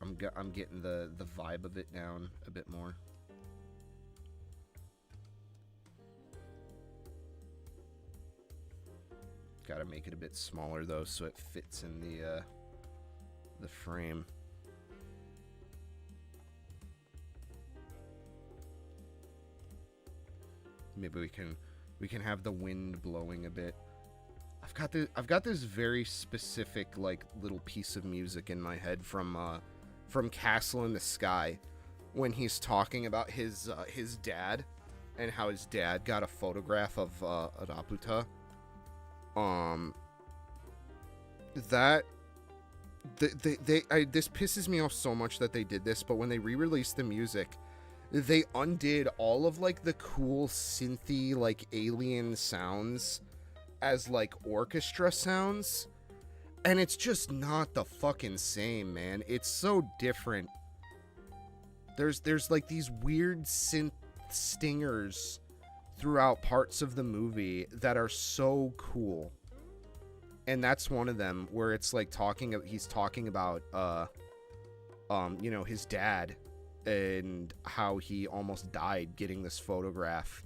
I'm getting the vibe of it down a bit more. Gotta make it a bit smaller though, so it fits in the frame. Maybe we can have the wind blowing a bit. I've got this very specific like little piece of music in my head from Castle in the Sky, when he's talking about his dad and how his dad got a photograph of Raputa. This pisses me off so much that they did this, but when they re-released the music, they undid all of like the cool synthy like alien sounds as like orchestra sounds, and it's just not the fucking same, man. It's so different. There's like these weird synth stingers throughout parts of the movie that are so cool. And that's one of them, where it's like he's talking about you know, his dad and how he almost died getting this photograph.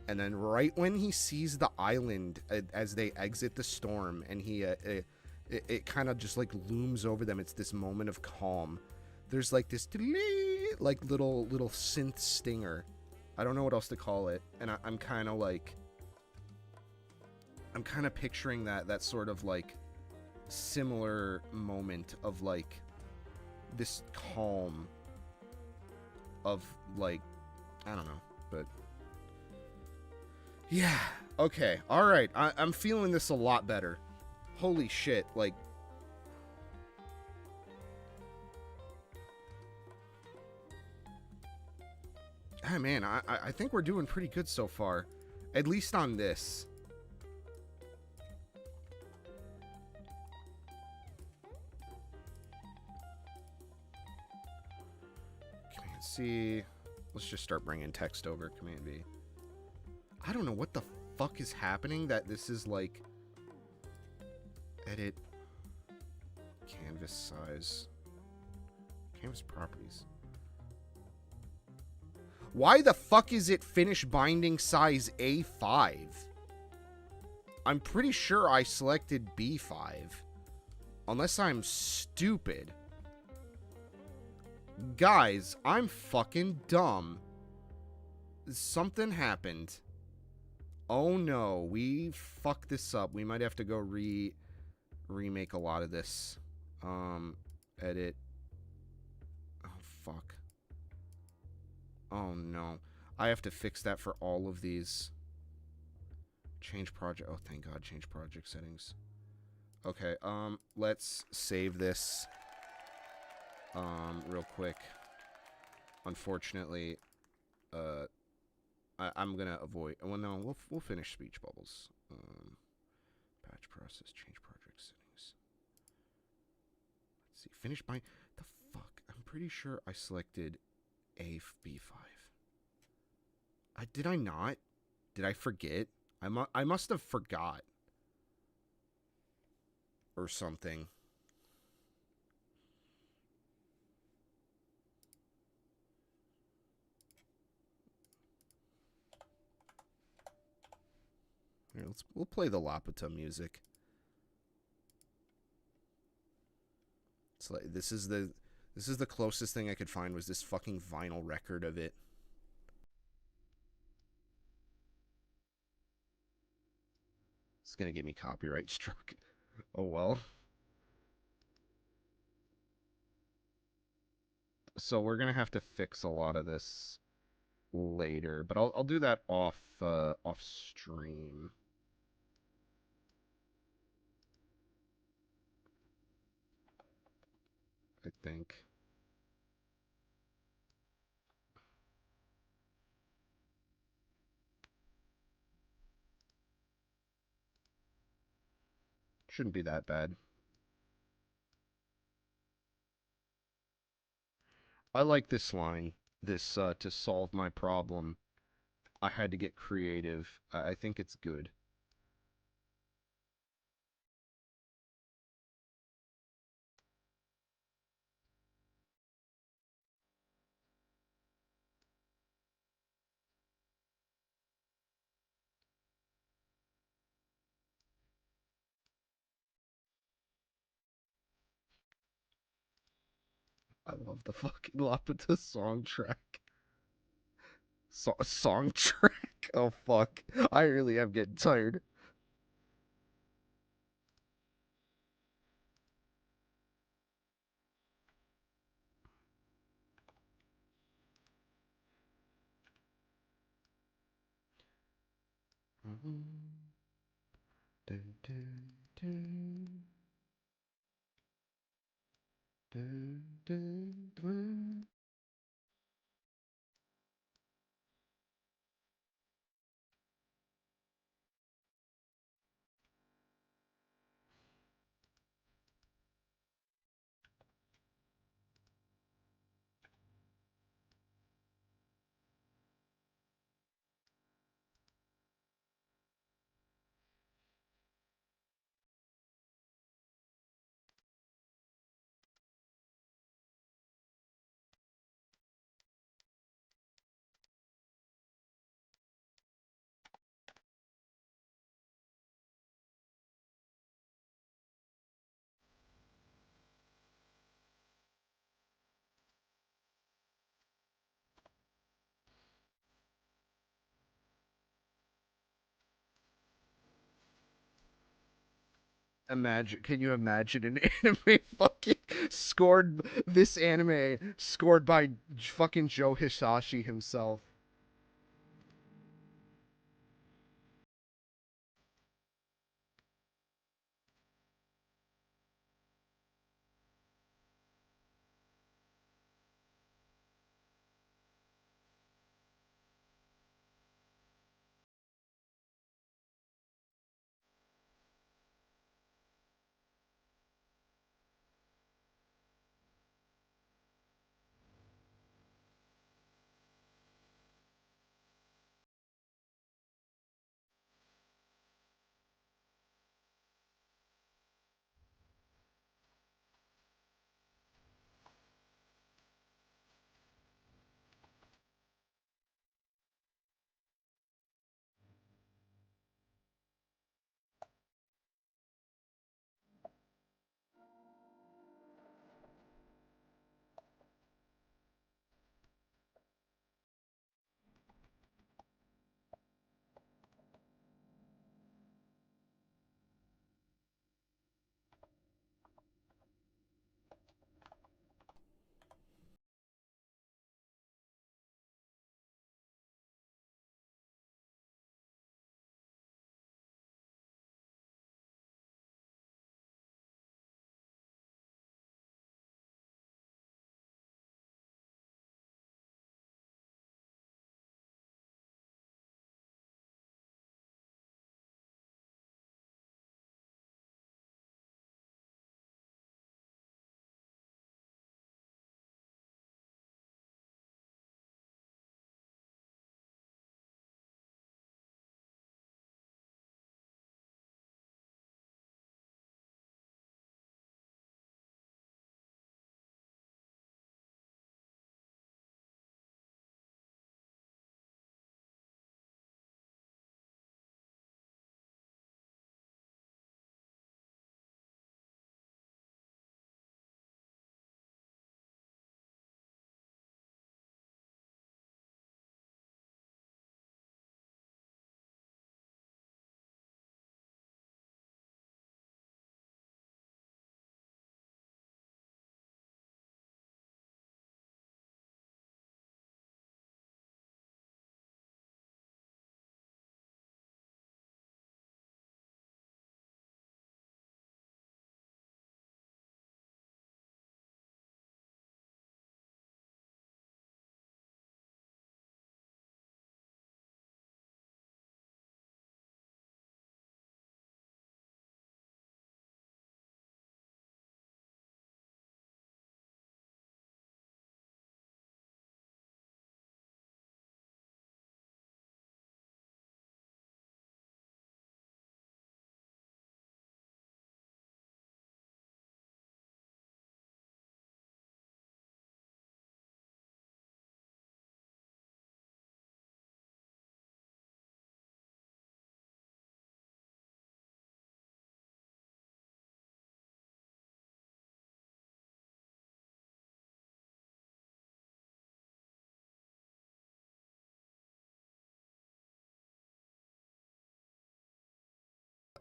And then right when he sees the island as they exit the storm, and it kind of just like looms over them, it's this moment of calm. There's like this like little synth stinger. I don't know what else to call it, and I'm kind of picturing that sort of like similar moment of like this calm of like, I don't know, but yeah, okay, all right, I'm feeling this a lot better. Holy shit, like, ah, man, I think we're doing pretty good so far, at least on this. Command C. Let's just start bringing text over. Command V. I don't know what the fuck is happening that this is like... Edit. Canvas size. Canvas properties. Why the fuck is it finish binding size A5? I'm pretty sure I selected B5. Unless I'm stupid. Guys, I'm fucking dumb. Something happened. Oh no, we fucked this up. We might have to go remake a lot of this. Edit. fuck. Oh no. I have to fix that for all of these. Change project. Oh, thank God. Change project settings. Okay, let's save this, real quick. Unfortunately, I'm gonna avoid. Well, no, we'll finish speech bubbles. Batch process, change project settings. Let's see. Finish by the fuck. I'm pretty sure I selected A5B5. Did I not? Did I forget? I must have forgot. Or something. Here, we'll play the Lapita music. It's like this is the closest thing I could find was this fucking vinyl record of it. It's gonna get me copyright struck. Oh well. So we're gonna have to fix a lot of this later, but I'll do that off stream. I think. Shouldn't be that bad. I like this line. This to solve my problem, I had to get creative. I think it's good. I love the fucking Lapita song track. Song track? Oh fuck. I really am getting tired. Can you imagine an anime fucking this anime scored by fucking Joe Hisashi himself?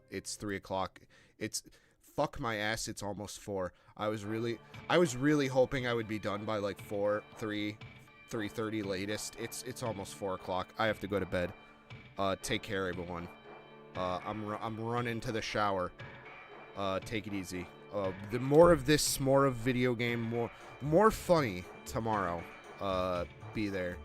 It's 3 o'clock. It's fuck my ass. It's almost 4. I was really hoping I would be done by like 3:30 latest. It's almost 4 o'clock. I have to go to bed. Take care, everyone. I'm running to the shower. Take it easy. The more of this, more of video game, more funny tomorrow. Be there.